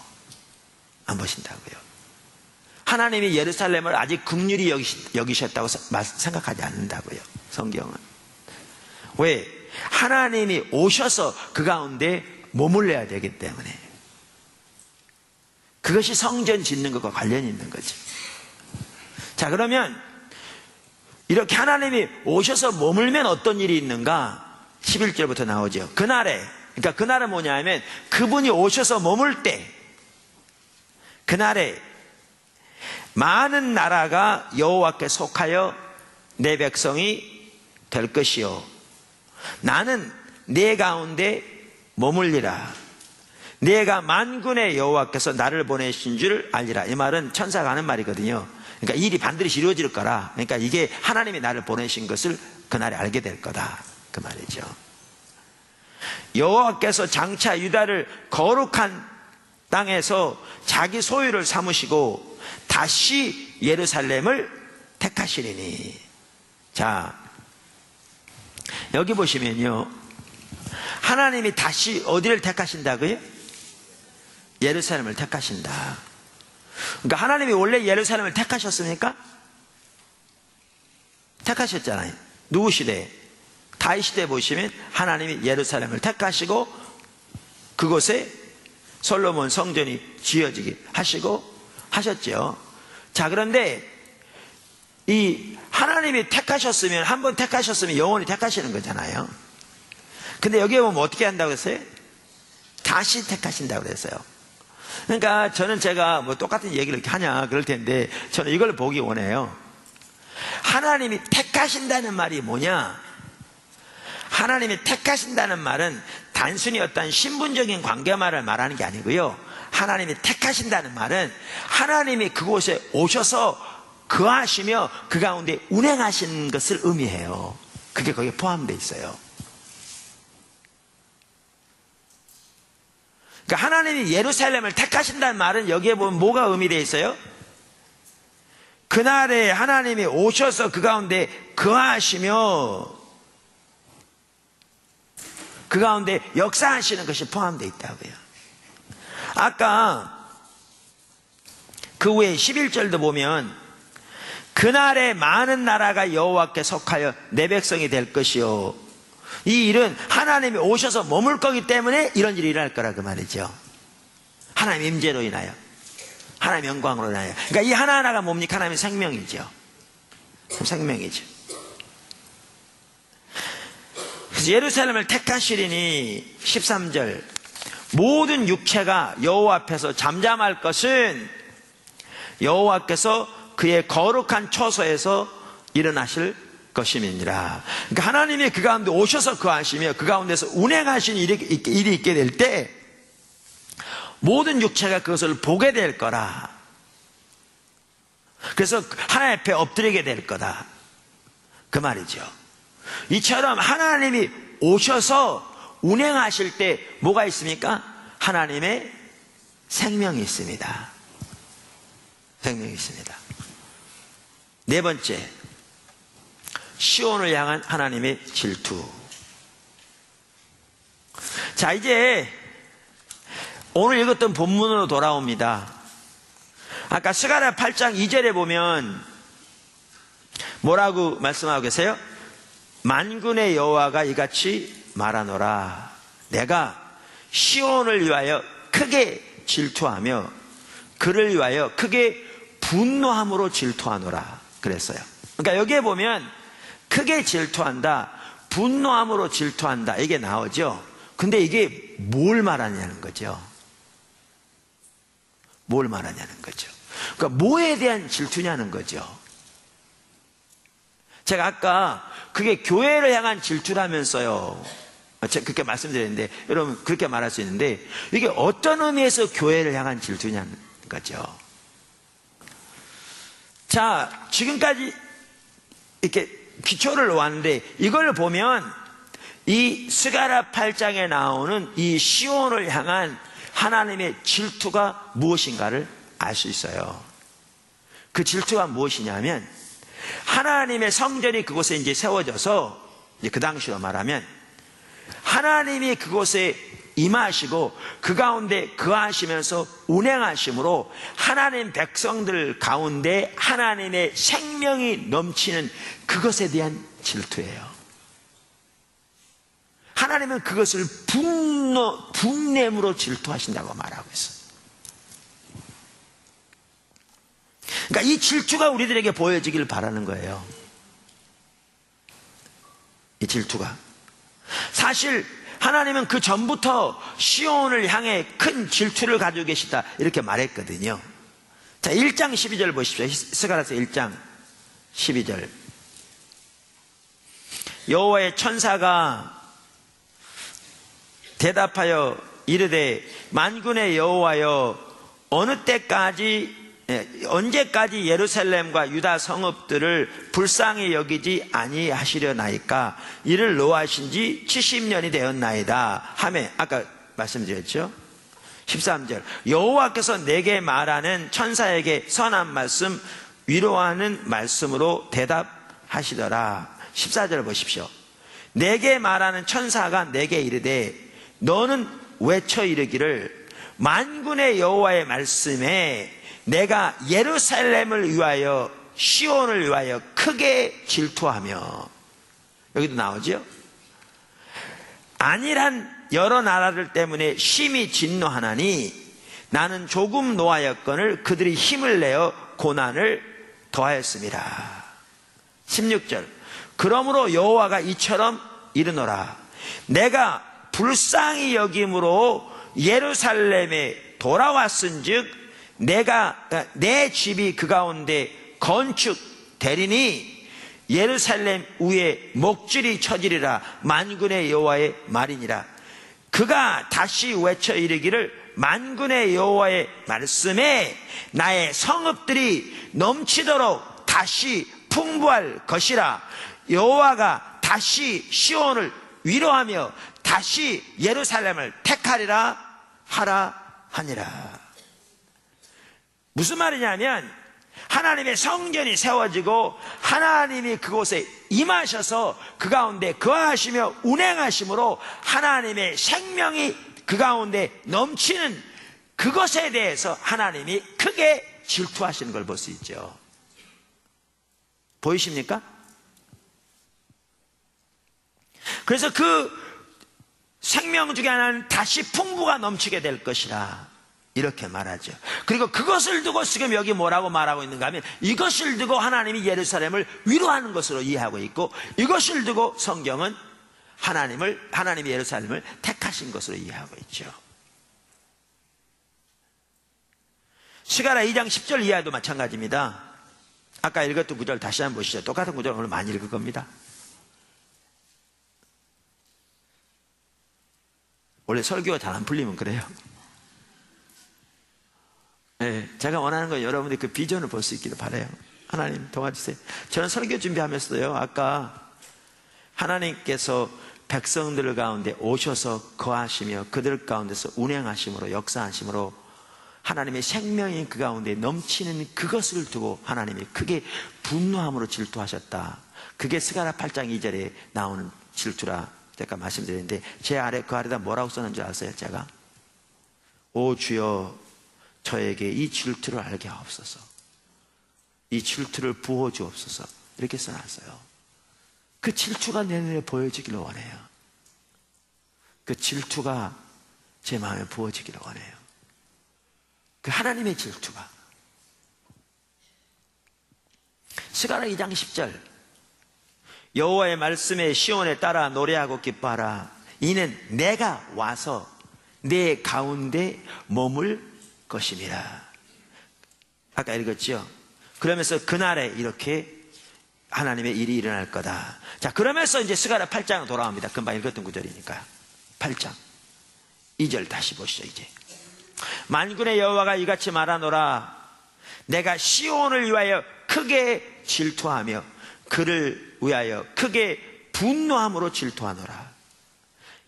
안 보신다고요. 하나님이 예루살렘을 아직 긍휼히 여기셨다고 생각하지 않는다고요. 성경은. 왜? 하나님이 오셔서 그 가운데 머물러야 되기 때문에. 그것이 성전 짓는 것과 관련이 있는 거죠. 자, 그러면 이렇게 하나님이 오셔서 머물면 어떤 일이 있는가? 11절부터 나오죠. 그날에, 그러니까 그날은 뭐냐면 그분이 오셔서 머물 때, 그날에 많은 나라가 여호와께 속하여 내 백성이 될 것이요, 나는 내 가운데 머물리라. 내가 만군의 여호와께서 나를 보내신 줄 알리라. 이 말은 천사가 하는 말이거든요. 그러니까 일이 반드시 이루어질 거라. 그러니까 이게 하나님이 나를 보내신 것을 그날에 알게 될 거다, 그 말이죠. 여호와께서 장차 유다를 거룩한 땅에서 자기 소유를 삼으시고 다시 예루살렘을 택하시리니. 자, 여기 보시면요, 하나님이 다시 어디를 택하신다고요? 예루살렘을 택하신다. 그러니까 하나님이 원래 예루살렘을 택하셨습니까? 택하셨잖아요. 누구 시대에? 다윗 시대에 보시면 하나님이 예루살렘을 택하시고 그곳에 솔로몬 성전이 지어지게 하시고 하셨죠. 자, 그런데 이 하나님이 택하셨으면, 한번 택하셨으면 영원히 택하시는 거잖아요. 근데 여기에 보면 어떻게 한다고 했어요? 다시 택하신다고 그랬어요. 그러니까 저는 제가 뭐 똑같은 얘기를 이렇게 하냐 그럴 텐데 저는 이걸 보기 원해요. 하나님이 택하신다는 말이 뭐냐? 하나님이 택하신다는 말은 단순히 어떤 신분적인 관계만을 말하는 게 아니고요. 하나님이 택하신다는 말은 하나님이 그곳에 오셔서 거하시며 그 가운데 운행하시는 것을 의미해요. 그게 거기에 포함되어 있어요. 그러니까 하나님이 예루살렘을 택하신다는 말은 여기에 보면 뭐가 의미되어 있어요? 그날에 하나님이 오셔서 그 가운데 거하시며 그 가운데 역사하시는 것이 포함되어 있다고요. 아까 그 후에 11절도 보면 그날에 많은 나라가 여호와께 속하여 내 백성이 될 것이요, 이 일은 하나님이 오셔서 머물 거기 때문에 이런 일이 일어날 거라, 그 말이죠. 하나님의 임재로 인하여, 하나님의 영광으로 인하여. 그러니까 이 하나하나가 뭡니까? 하나님의 생명이죠. 생명이죠. 그래서 예루살렘을 택하시리니 13절, 모든 육체가 여호와 앞에서 잠잠할 것은 여호와께서 그의 거룩한 처소에서 일어나실 것임이니라. 그러니까 하나님이 그 가운데 오셔서 거하시며 그 가운데서 운행하신 일이 있게 될 때 모든 육체가 그것을 보게 될 거라. 그래서 하나님 앞에 엎드리게 될 거다, 그 말이죠. 이처럼 하나님이 오셔서 운행하실 때 뭐가 있습니까? 하나님의 생명이 있습니다. 생명이 있습니다. 네 번째, 시온을 향한 하나님의 질투. 자, 이제 오늘 읽었던 본문으로 돌아옵니다. 아까 스가랴 8장 2절에 보면 뭐라고 말씀하고 계세요? 만군의 여호와가 이같이 말하노라. 내가 시온을 위하여 크게 질투하며 그를 위하여 크게 분노함으로 질투하노라 그랬어요. 그러니까 여기에 보면 크게 질투한다, 분노함으로 질투한다, 이게 나오죠. 근데 이게 뭘 말하냐는 거죠. 뭘 말하냐는 거죠. 그러니까 뭐에 대한 질투냐는 거죠. 제가 아까 그게 교회를 향한 질투라면서요, 제가 그렇게 말씀드렸는데, 여러분 그렇게 말할 수 있는데, 이게 어떤 의미에서 교회를 향한 질투냐는 거죠. 자, 지금까지 이렇게 기초를 놓았는데, 이걸 보면 이 스가랴 8장에 나오는 이 시온을 향한 하나님의 질투가 무엇인가를 알 수 있어요. 그 질투가 무엇이냐면, 하나님의 성전이 그곳에 이제 세워져서, 이제 그 당시로 말하면 하나님이 그곳에 임하시고 그 가운데 거하시면서 운행하심으로 하나님 백성들 가운데 하나님의 생명이 넘치는 그것에 대한 질투예요. 하나님은 그것을 분냄으로 질투하신다고 말하고 있어요. 그러니까 이 질투가 우리들에게 보여지길 바라는 거예요. 이 질투가. 사실 하나님은 그 전부터 시온을 향해 큰 질투를 가지고 계시다, 이렇게 말했거든요. 자, 1장 12절 보십시오. 스가랴서 1장 12절. 여호와의 천사가 대답하여 이르되, 만군의 여호와여, 언제까지 예루살렘과 유다 성읍들을 불쌍히 여기지 아니하시려나이까? 이를 노하신 지 70년이 되었나이다 하며, 아까 말씀드렸죠. 13절. 여호와께서 내게 말하는 천사에게 선한 말씀, 위로하는 말씀으로 대답하시더라. 14절 보십시오. 내게 말하는 천사가 내게 이르되, 너는 외쳐 이르기를, 만군의 여호와의 말씀에 내가 예루살렘을 위하여 시온을 위하여 크게 질투하며, 여기도 나오죠. 안일한 여러 나라들 때문에 심히 진노하나니 나는 조금 노하였거늘 그들이 힘을 내어 고난을 더하였습니다. 16절. 그러므로 여호와가 이처럼 이르노라. 내가 불쌍히 여김으로 예루살렘에 돌아왔은즉 내가 내 집이 그 가운데 건축되리니 예루살렘 위에 목줄이 쳐지리라. 만군의 여호와의 말이니라. 그가 다시 외쳐 이르기를, 만군의 여호와의 말씀에 나의 성읍들이 넘치도록 다시 풍부할 것이라. 여호와가 다시 시온을 위로하며 다시 예루살렘을 택하리라 하라 하니라. 무슨 말이냐면, 하나님의 성전이 세워지고 하나님이 그곳에 임하셔서 그 가운데 거하시며 운행하심으로 하나님의 생명이 그 가운데 넘치는 그것에 대해서 하나님이 크게 질투하시는 걸 볼 수 있죠. 보이십니까? 그래서 그 생명 중에 하나는 다시 풍부가 넘치게 될 것이라, 이렇게 말하죠. 그리고 그것을 두고 지금 여기 뭐라고 말하고 있는가 하면, 이것을 두고 하나님이 예루살렘을 위로하는 것으로 이해하고 있고, 이것을 두고 성경은 하나님이 예루살렘을 택하신 것으로 이해하고 있죠. 스가랴 2장 10절 이하도 마찬가지입니다. 아까 읽었던 구절 다시 한번 보시죠. 똑같은 구절 오늘 많이 읽을 겁니다. 원래 설교가 잘 안 풀리면 그래요. 네, 제가 원하는 건 여러분들이 그 비전을 볼 수 있기를 바라요. 하나님 도와주세요. 저는 설교 준비하면서요, 아까 하나님께서 백성들 가운데 오셔서 거하시며 그들 가운데서 운행하심으로, 역사하심으로 하나님의 생명이 그 가운데 넘치는 그것을 두고 하나님이 크게 분노함으로 질투하셨다. 그게 스가랴 8장 2절에 나오는 질투라 제가 말씀드렸는데, 제 아래 그 아래다 뭐라고 썼는 줄 아세요? 제가 오 주여 저에게 이 질투를 알게 하옵소서, 이 질투를 부어 주옵소서, 이렇게 써놨어요. 그 질투가 내 눈에 보여지기를 원해요. 그 질투가 제 마음에 부어지기를 원해요. 그 하나님의 질투가. 스가랴 2장 10절, 여호와의 말씀에 시온에 따라 노래하고 기뻐하라. 이는 내가 와서 내 가운데 머물 것임이라. 아까 읽었죠? 그러면서 그날에 이렇게 하나님의 일이 일어날 거다. 자, 그러면서 이제 스가랴 8장으로 돌아옵니다. 금방 읽었던 구절이니까. 8장 2절 다시 보시죠. 이제 만군의 여호와가 이같이 말하노라. 내가 시온을 위하여 크게 질투하며 그를 위하여 크게 분노함으로 질투하노라.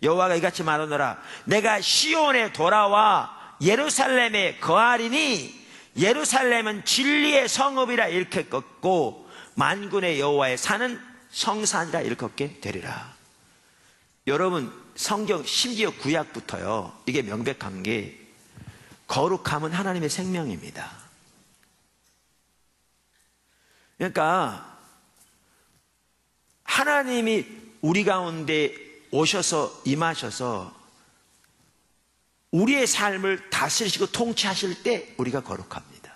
여호와가 이같이 말하노라. 내가 시온에 돌아와 예루살렘에 거하리니 예루살렘은 진리의 성읍이라 일컫고 만군의 여호와의 산은 성산이라 일컫게 되리라. 여러분, 성경 심지어 구약부터요, 이게 명백한 게 거룩함은 하나님의 생명입니다. 그러니까 하나님이 우리 가운데 오셔서 임하셔서 우리의 삶을 다스리시고 통치하실 때 우리가 거룩합니다.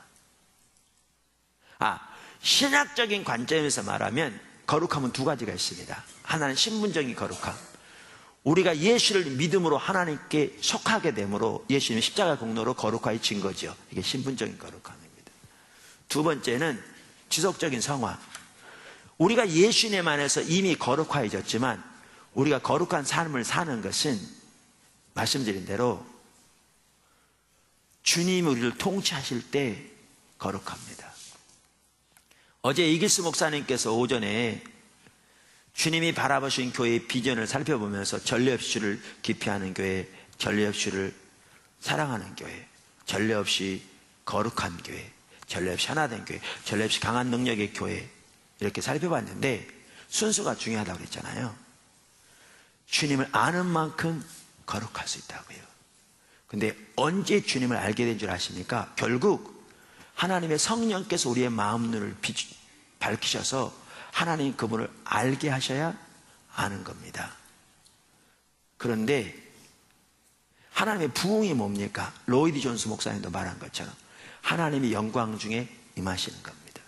신학적인 관점에서 말하면 거룩함은 두 가지가 있습니다. 하나는 신분적인 거룩함, 우리가 예수를 믿음으로 하나님께 속하게 되므로 예수님 십자가 공로로 거룩화해진 거죠. 이게 신분적인 거룩함입니다. 두 번째는 지속적인 성화. 우리가 예수님 안에서 이미 거룩화해졌지만 우리가 거룩한 삶을 사는 것은 말씀드린 대로 주님이 우리를 통치하실 때 거룩합니다. 어제 이기스 목사님께서 오전에 주님이 바라보신 교회의 비전을 살펴보면서 전례 없이를 기피하는 교회, 전례 없이를 사랑하는 교회, 전례 없이 거룩한 교회, 전례 없이 하나된 교회, 전례 없이 강한 능력의 교회, 이렇게 살펴봤는데 순서가 중요하다고 그랬잖아요. 주님을 아는 만큼 거룩할 수 있다고요. 근데 언제 주님을 알게 된 줄 아십니까? 결국 하나님의 성령께서 우리의 마음 눈을 밝히셔서 하나님 그분을 알게 하셔야 아는 겁니다. 그런데 하나님의 부흥이 뭡니까? 로이드 존스 목사님도 말한 것처럼 하나님이 영광 중에 임하시는 겁니다.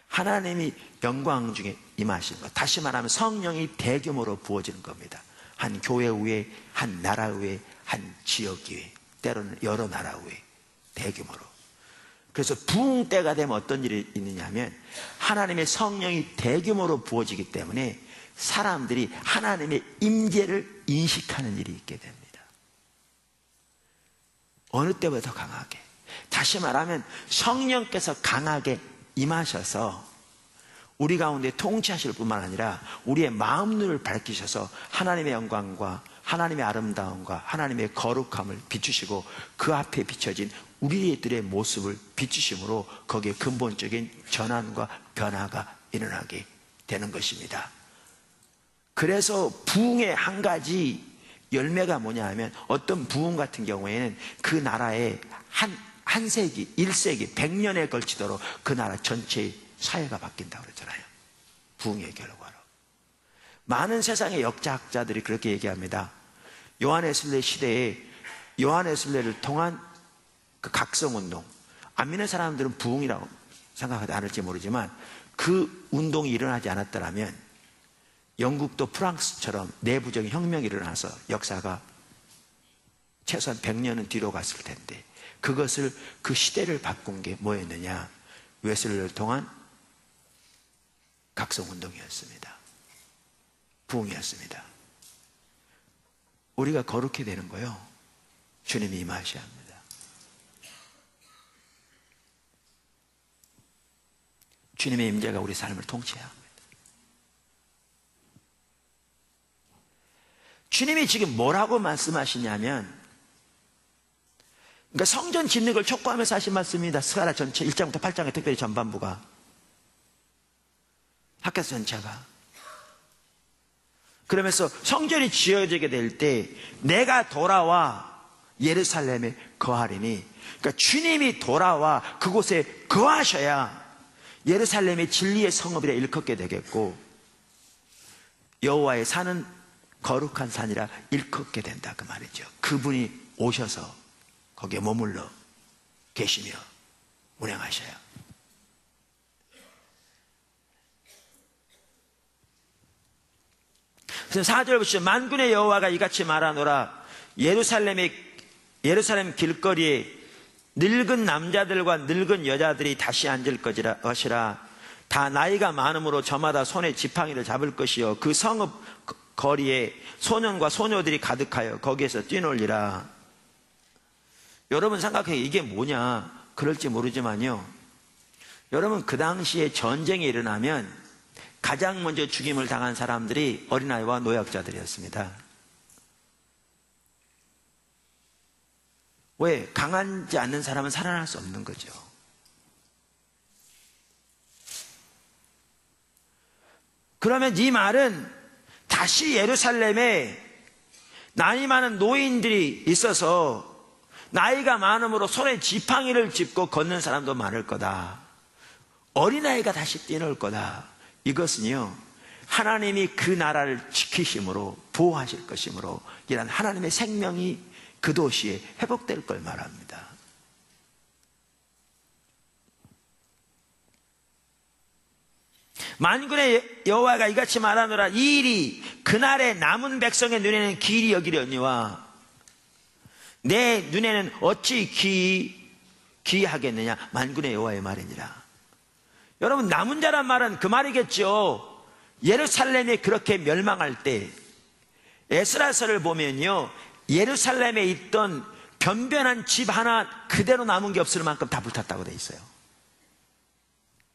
하나님이 영광 중에 임하시는 것, 다시 말하면 성령이 대규모로 부어지는 겁니다. 한 교회 위에, 한 나라 위에, 한 지역 위에, 때로는 여러 나라 위에 대규모로. 그래서 부흥 때가 되면 어떤 일이 있느냐 하면 하나님의 성령이 대규모로 부어지기 때문에 사람들이 하나님의 임재를 인식하는 일이 있게 됩니다. 어느 때보다 더 강하게. 다시 말하면 성령께서 강하게 임하셔서 우리 가운데 통치하실 뿐만 아니라 우리의 마음 눈을 밝히셔서 하나님의 영광과 하나님의 아름다움과 하나님의 거룩함을 비추시고 그 앞에 비춰진 우리들의 모습을 비추심으로 거기에 근본적인 전환과 변화가 일어나게 되는 것입니다. 그래서 부흥의 한 가지 열매가 뭐냐 하면 어떤 부흥 같은 경우에는 그 나라의 한 세기, 1세기, 100년에 걸치도록 그 나라 전체의 사회가 바뀐다고 그러잖아요. 부흥의 결과로. 많은 세상의 역사학자들이 그렇게 얘기합니다. 요한웨슬레 시대에 요한웨슬레를 통한 그 각성운동, 안 믿는 사람들은 부흥이라고 생각하지 않을지 모르지만 그 운동이 일어나지 않았더라면 영국도 프랑스처럼 내부적인 혁명이 일어나서 역사가 최소한 100년은 뒤로 갔을 텐데 그것을 그 시대를 바꾼 게 뭐였느냐? 웨슬레를 통한 각성운동이었습니다. 부흥이었습니다. 우리가 거룩해야 되는 거요, 주님이 임하셔야 합니다. 주님의 임재가 우리 삶을 통치해야 합니다. 주님이 지금 뭐라고 말씀하시냐면 그러니까 성전 짓는 걸 촉구하면서 하신 말씀입니다. 스가랴 전체 1장부터 8장의 특별히 전반부가, 학개서 전체가. 그러면서 성전이 지어지게 될 때 내가 돌아와 예루살렘에 거하리니, 그러니까 주님이 돌아와 그곳에 거하셔야 예루살렘의 진리의 성읍이라 일컫게 되겠고 여호와의 산은 거룩한 산이라 일컫게 된다, 그 말이죠. 그분이 오셔서 거기에 머물러 계시며 운행하셔요. 그래서 4절 보시죠. 만군의 여호와가 이같이 말하노라. 예루살렘 길거리에 늙은 남자들과 늙은 여자들이 다시 앉을 것이라. 다 나이가 많음으로 저마다 손에 지팡이를 잡을 것이요 그 성읍 거리에 소년과 소녀들이 가득하여 거기에서 뛰놀리라. 여러분 생각해요. 이게 뭐냐 그럴지 모르지만요, 여러분 그 당시에 전쟁이 일어나면 가장 먼저 죽임을 당한 사람들이 어린아이와 노약자들이었습니다. 왜? 강하지 않는 사람은 살아날 수 없는 거죠. 그러면 이 말은 다시 예루살렘에 나이 많은 노인들이 있어서 나이가 많음으로 손에 지팡이를 짚고 걷는 사람도 많을 거다. 어린아이가 다시 뛰놀 거다. 이것은요, 하나님이 그 나라를 지키심으로 보호하실 것이므로 이런 하나님의 생명이 그 도시에 회복될 걸 말합니다. 만군의 여호와가 이같이 말하노라. 이 일이 그날의 남은 백성의 눈에는 기이히 여기려니와 내 눈에는 어찌 기이하겠느냐. 만군의 여호와의 말이니라. 여러분, 남은 자란 말은 그 말이겠죠. 예루살렘이 그렇게 멸망할 때 에스라서를 보면요, 예루살렘에 있던 변변한 집 하나 그대로 남은 게 없을 만큼 다 불탔다고 돼 있어요.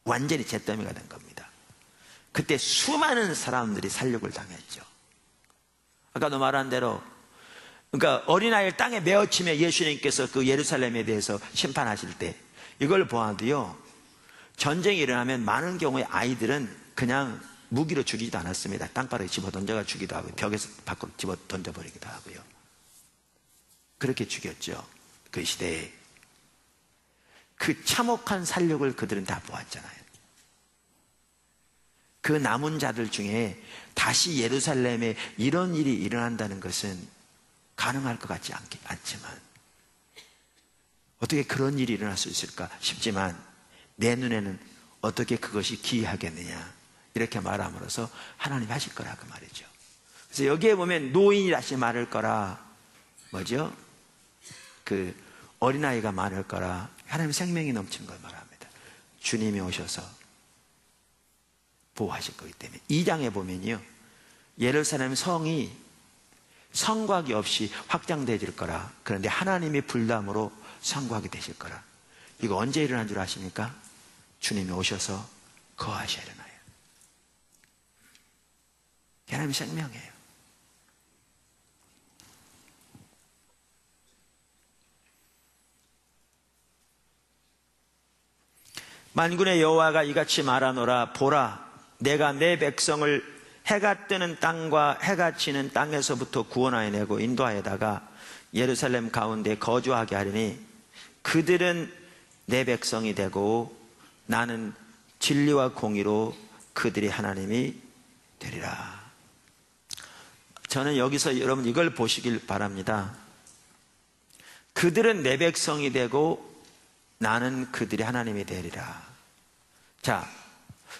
완전히 잿더미가 된 겁니다. 그때 수많은 사람들이 살육을 당했죠. 아까도 말한 대로, 그러니까 어린아이를 땅에 메어치며 예수님께서 그 예루살렘에 대해서 심판하실 때 이걸 보아도요, 전쟁이 일어나면 많은 경우에 아이들은 그냥 무기로 죽이지도 않았습니다. 땅바닥에 집어 던져가 죽이기도 하고 벽에서 밖으로 집어 던져버리기도 하고요. 그렇게 죽였죠. 그 시대에. 그 참혹한 살육을 그들은 다 보았잖아요. 그 남은 자들 중에 다시 예루살렘에 이런 일이 일어난다는 것은 가능할 것 같지 않지만, 어떻게 그런 일이 일어날 수 있을까 싶지만 내 눈에는 어떻게 그것이 기이하겠느냐 이렇게 말함으로써 하나님이 하실 거라 그 말이죠. 그래서 여기에 보면 노인이 다시 말할 거라, 뭐죠? 그 어린아이가 말할 거라, 하나님의 생명이 넘치는 걸 말합니다. 주님이 오셔서 보호하실 거기 때문에 2장에 보면요, 예루살렘 성이 성곽이 없이 확장되질 거라. 그런데 하나님이 불담으로 성곽이 되실 거라. 이거 언제 일어난 줄 아십니까? 주님이 오셔서 거하셔야 일어나요. 하나님의 생명이에요. 만군의 여호와가 이같이 말하노라. 보라, 내가 내 백성을 해가 뜨는 땅과 해가 지는 땅에서부터 구원하여 내고 인도하여다가 예루살렘 가운데 거주하게 하리니 그들은 내 백성이 되고 나는 진리와 공의로 그들이 하나님이 되리라. 저는 여기서 여러분 이걸 보시길 바랍니다. 그들은 내 백성이 되고 나는 그들이 하나님이 되리라. 자,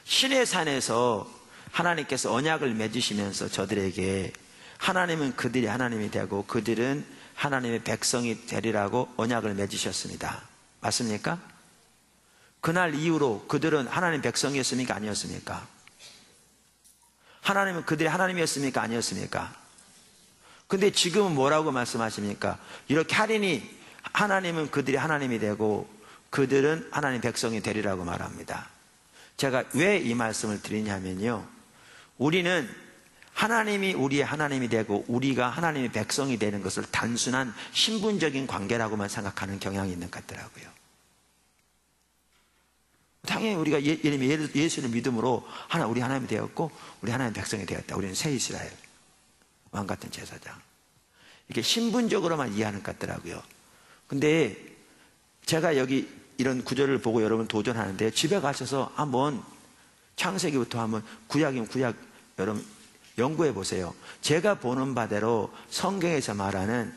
신의 산에서 하나님께서 언약을 맺으시면서 저들에게 하나님은 그들이 하나님이 되고 그들은 하나님의 백성이 되리라고 언약을 맺으셨습니다. 맞습니까? 그날 이후로 그들은 하나님 백성이었습니까? 아니었습니까? 하나님은 그들이 하나님이었습니까? 아니었습니까? 근데 지금은 뭐라고 말씀하십니까? 이렇게 하리니 하나님은 그들이 하나님이 되고 그들은 하나님 백성이 되리라고 말합니다. 제가 왜 이 말씀을 드리냐면요, 우리는 하나님이 우리의 하나님이 되고 우리가 하나님의 백성이 되는 것을 단순한 신분적인 관계라고만 생각하는 경향이 있는 것 같더라고요. 당연히 우리가 예수를 믿음으로 우리 하나님이 되었고 우리 하나님의 백성이 되었다. 우리는 새 이스라엘 왕 같은 제사장. 이게 신분적으로만 이해하는 것 같더라고요. 근데 제가 여기 이런 구절을 보고 여러분 도전하는데 집에 가셔서 한번 창세기부터 한번 구약이면 구약 여러분 연구해 보세요. 제가 보는 바대로 성경에서 말하는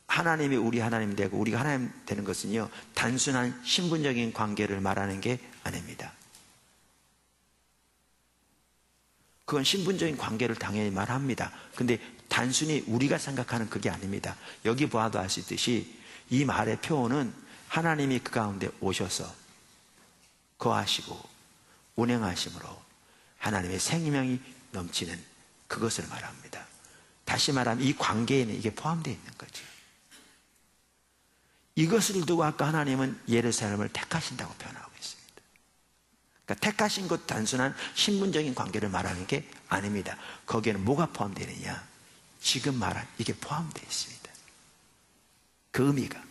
하나님이 우리 하나님 되고 우리가 하나님 되는 것은요, 단순한 신분적인 관계를 말하는 게 아닙니다. 그건 신분적인 관계를 당연히 말합니다. 근데 단순히 우리가 생각하는 그게 아닙니다. 여기 보아도 알 수 있듯이 이 말의 표현은 하나님이 그 가운데 오셔서 거하시고 운행하심으로 하나님의 생명이 넘치는 그것을 말합니다. 다시 말하면 이 관계에는 이게 포함되어 있는 거죠. 이것을 두고 아까 하나님은 예루살렘을 택하신다고 표현하고 있습니다. 그러니까 택하신 것 단순한 신분적인 관계를 말하는 게 아닙니다. 거기에는 뭐가 포함되느냐? 지금 말한 이게 포함되어 있습니다. 그 의미가.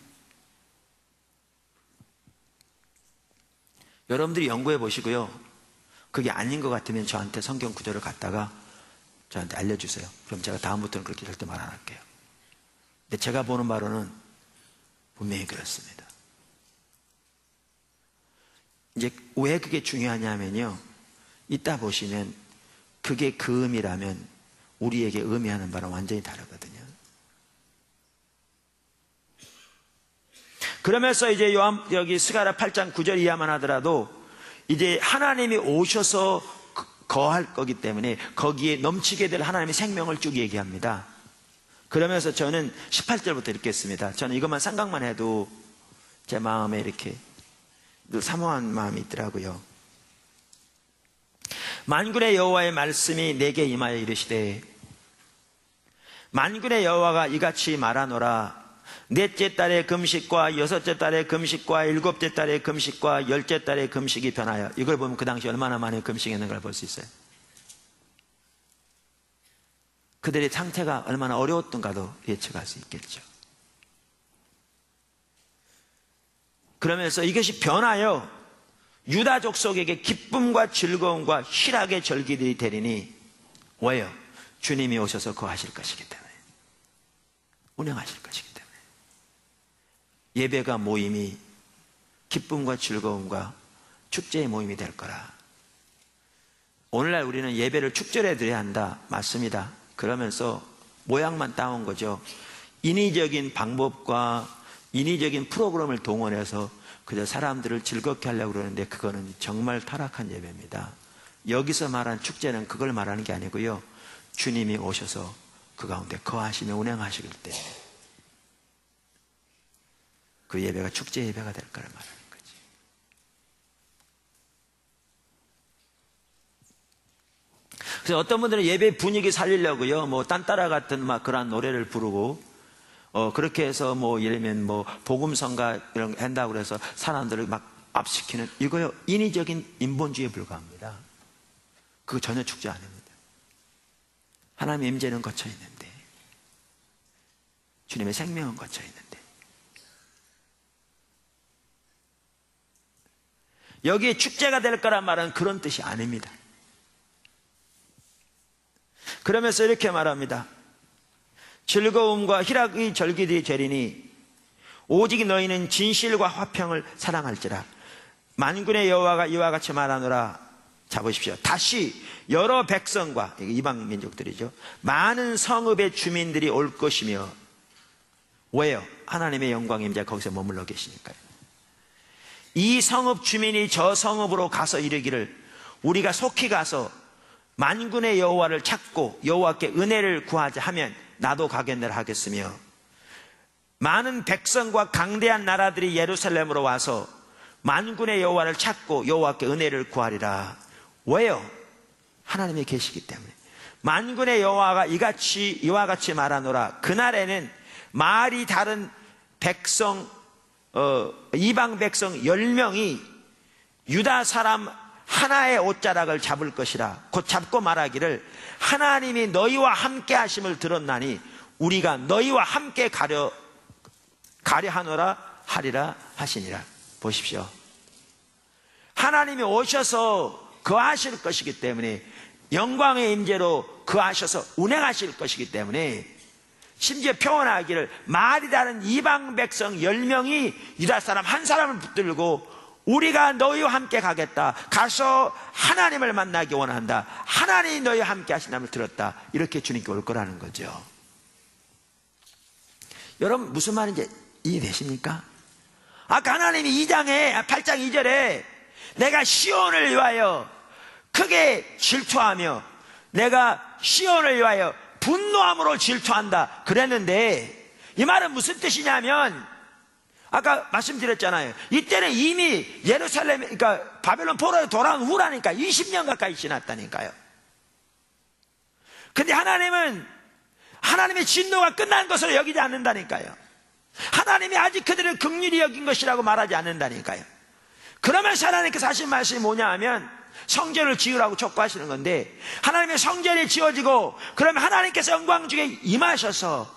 여러분들이 연구해 보시고요. 그게 아닌 것 같으면 저한테 성경 구절을 갖다가 저한테 알려주세요. 그럼 제가 다음부터는 그렇게 절대 말 안 할게요. 근데 제가 보는 바로는 분명히 그렇습니다. 이제 왜 그게 중요하냐면요, 이따 보시면 그게 그 의미라면 우리에게 의미하는 바는 완전히 다르거든요. 그러면서 이제 여기 스가랴 8장 9절 이하만 하더라도 이제 하나님이 오셔서 거할 거기 때문에 거기에 넘치게 될 하나님의 생명을 쭉 얘기합니다. 그러면서 저는 18절부터 읽겠습니다. 저는 이것만 생각만 해도 제 마음에 이렇게 늘 사모한 마음이 있더라고요. 만군의 여호와의 말씀이 내게 임하여 이르시되, 만군의 여호와가 이같이 말하노라. 넷째 달의 금식과 여섯째 달의 금식과 일곱째 달의 금식과 열째 달의 금식이 변하여. 이걸 보면 그 당시 얼마나 많이 금식했는 걸 볼 수 있어요. 그들의 상태가 얼마나 어려웠던가도 예측할 수 있겠죠. 그러면서 이것이 변하여 유다 족속에게 기쁨과 즐거움과 희락의 절기들이 되리니, 왜요? 주님이 오셔서 거하실 것이기 때문에, 운행하실 것이기 때문에. 예배가 모임이 기쁨과 즐거움과 축제의 모임이 될 거라. 오늘날 우리는 예배를 축제로 드려야 한다. 맞습니다. 그러면서 모양만 따온 거죠. 인위적인 방법과 인위적인 프로그램을 동원해서 그저 사람들을 즐겁게 하려고 그러는데 그거는 정말 타락한 예배입니다. 여기서 말한 축제는 그걸 말하는 게 아니고요, 주님이 오셔서 그 가운데 거하시며 운행하실 때 그 예배가 축제 예배가 될 거를 말하는 거지. 그래서 어떤 분들은 예배 분위기 살리려고요, 뭐 딴따라 같은 막 그런 노래를 부르고 그렇게 해서 뭐 예를 들면 뭐 복음성가 이런 거 한다고 그래서 사람들을 막 압시키는, 이거요 인위적인 인본주의에 불과합니다. 그거 전혀 축제 아닙니다. 하나님의 임재는 거쳐 있는데, 주님의 생명은 거쳐 있는데, 여기에 축제가 될 거란 말은 그런 뜻이 아닙니다. 그러면서 이렇게 말합니다. 즐거움과 희락의 절기들이 되리니 오직 너희는 진실과 화평을 사랑할지라. 만군의 여호와가 이와 같이 말하노라. 자 보십시오. 다시 여러 백성과, 이방 민족들이죠, 많은 성읍의 주민들이 올 것이며. 왜요? 하나님의 영광의 임재가 거기서 머물러 계시니까요. 이 성읍 주민이 저 성읍으로 가서 이르기를, 우리가 속히 가서 만군의 여호와를 찾고 여호와께 은혜를 구하자 하면 나도 가겠느라 하겠으며, 많은 백성과 강대한 나라들이 예루살렘으로 와서 만군의 여호와를 찾고 여호와께 은혜를 구하리라. 왜요? 하나님이 계시기 때문에. 만군의 여호와가 이와 같이 말하노라. 그날에는 말이 다른 백성, 이방 백성 10명이 유다 사람 하나의 옷자락을 잡을 것이라 곧 잡고 말하기를 하나님이 너희와 함께 하심을 들었나니 우리가 너희와 함께 가려 하노라 하리라 하시니라. 보십시오. 하나님이 오셔서 거하실 것이기 때문에, 영광의 임재로 거하셔서 운행하실 것이기 때문에, 심지어 표현하기를 말이 다른 이방 백성 10명이 유다 사람 한 사람을 붙들고 우리가 너희와 함께 가겠다, 가서 하나님을 만나기 원한다, 하나님이 너희와 함께 하신다는 들었다, 이렇게 주님께 올 거라는 거죠. 여러분 무슨 말인지 이해되십니까? 아까 하나님이 8장 2절에 내가 시온을 위하여 크게 질투하며 내가 시온을 위하여 분노함으로 질투한다 그랬는데, 이 말은 무슨 뜻이냐면, 아까 말씀드렸잖아요. 이때는 이미 예루살렘, 그러니까 바벨론 포로에 돌아온 후라니까 20년 가까이 지났다니까요. 근데 하나님은 하나님의 진노가 끝난 것으로 여기지 않는다니까요. 하나님이 아직 그들을 긍휼히 여긴 것이라고 말하지 않는다니까요. 그러면서 하나님께서 하신 말씀이 뭐냐 하면, 성전을 지으라고 촉구하시는 건데, 하나님의 성전이 지어지고 그러면 하나님께서 영광 중에 임하셔서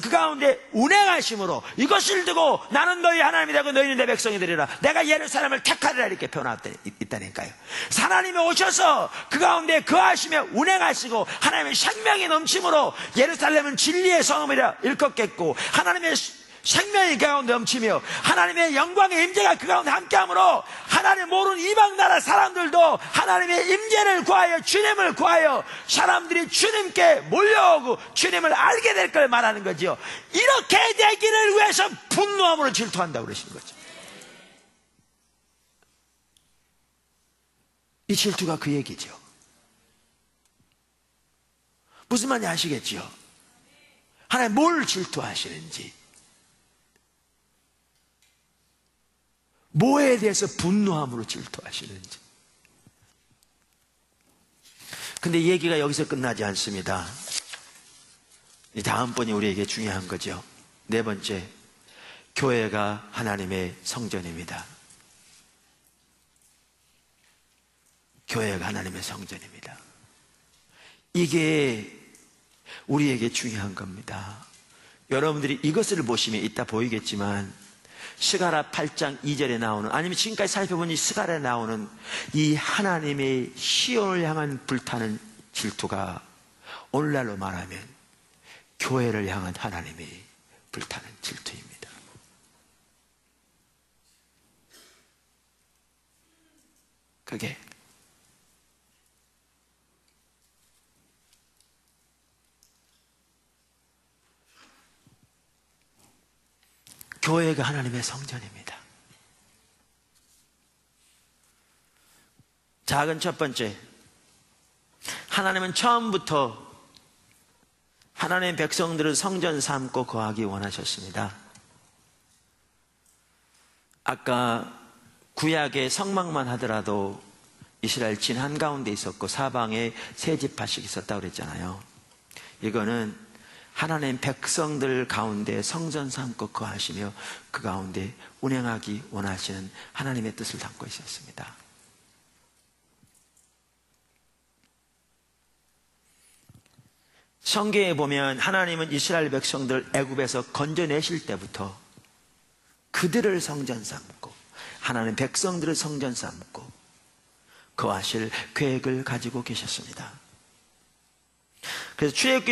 그 가운데 운행하심으로 이것을 두고 나는 너희 하나님이 되고 너희는 내 백성이 되리라, 내가 예루살렘을 택하리라, 이렇게 표현하고 있다니까요. 하나님이 오셔서 그 가운데 거하시며 운행하시고 하나님의 생명이 넘침으로 예루살렘은 진리의 성읍이라 일컫겠고, 하나님의 생명이 그 가운데 넘치며 하나님의 영광의 임재가 그 가운데 함께하므로 하나님 모르는 이방 나라 사람들도 하나님의 임재를 구하여 주님을 구하여 사람들이 주님께 몰려오고 주님을 알게 될 걸 말하는 거지요. 이렇게 되기를 위해서 분노함으로 질투한다고 그러시는 거죠. 이 질투가 그 얘기죠. 무슨 말인지 아시겠지요? 하나님 뭘 질투하시는지, 뭐에 대해서 분노함으로 질투하시는지. 근데 이 얘기가 여기서 끝나지 않습니다. 이 다음번이 우리에게 중요한 거죠. 네 번째, 교회가 하나님의 성전입니다. 교회가 하나님의 성전입니다. 이게 우리에게 중요한 겁니다. 여러분들이 이것을 보시면 이따 보이겠지만, 스가랴 8장 2절에 나오는, 아니면 지금까지 살펴보니 스가랴에 나오는 이 하나님의 시온을 향한 불타는 질투가 오늘날로 말하면 교회를 향한 하나님의 불타는 질투입니다. 그게 교회가 하나님의 성전입니다. 작은 첫 번째, 하나님은 처음부터 하나님의 백성들을 성전 삼고 거하기 원하셨습니다. 아까 구약의 성막만 하더라도 이스라엘 진 한가운데 있었고 사방에 세 지파씩 있었다고 그랬잖아요. 이거는 하나님 백성들 가운데 성전 삼고 거하시며 그 가운데 운행하기 원하시는 하나님의 뜻을 담고 있었습니다. 성경에 보면 하나님은 이스라엘 백성들 애굽에서 건져내실 때부터 그들을 성전 삼고 하나님 백성들을 성전 삼고 거하실 계획을 가지고 계셨습니다. 그래서 출애굽기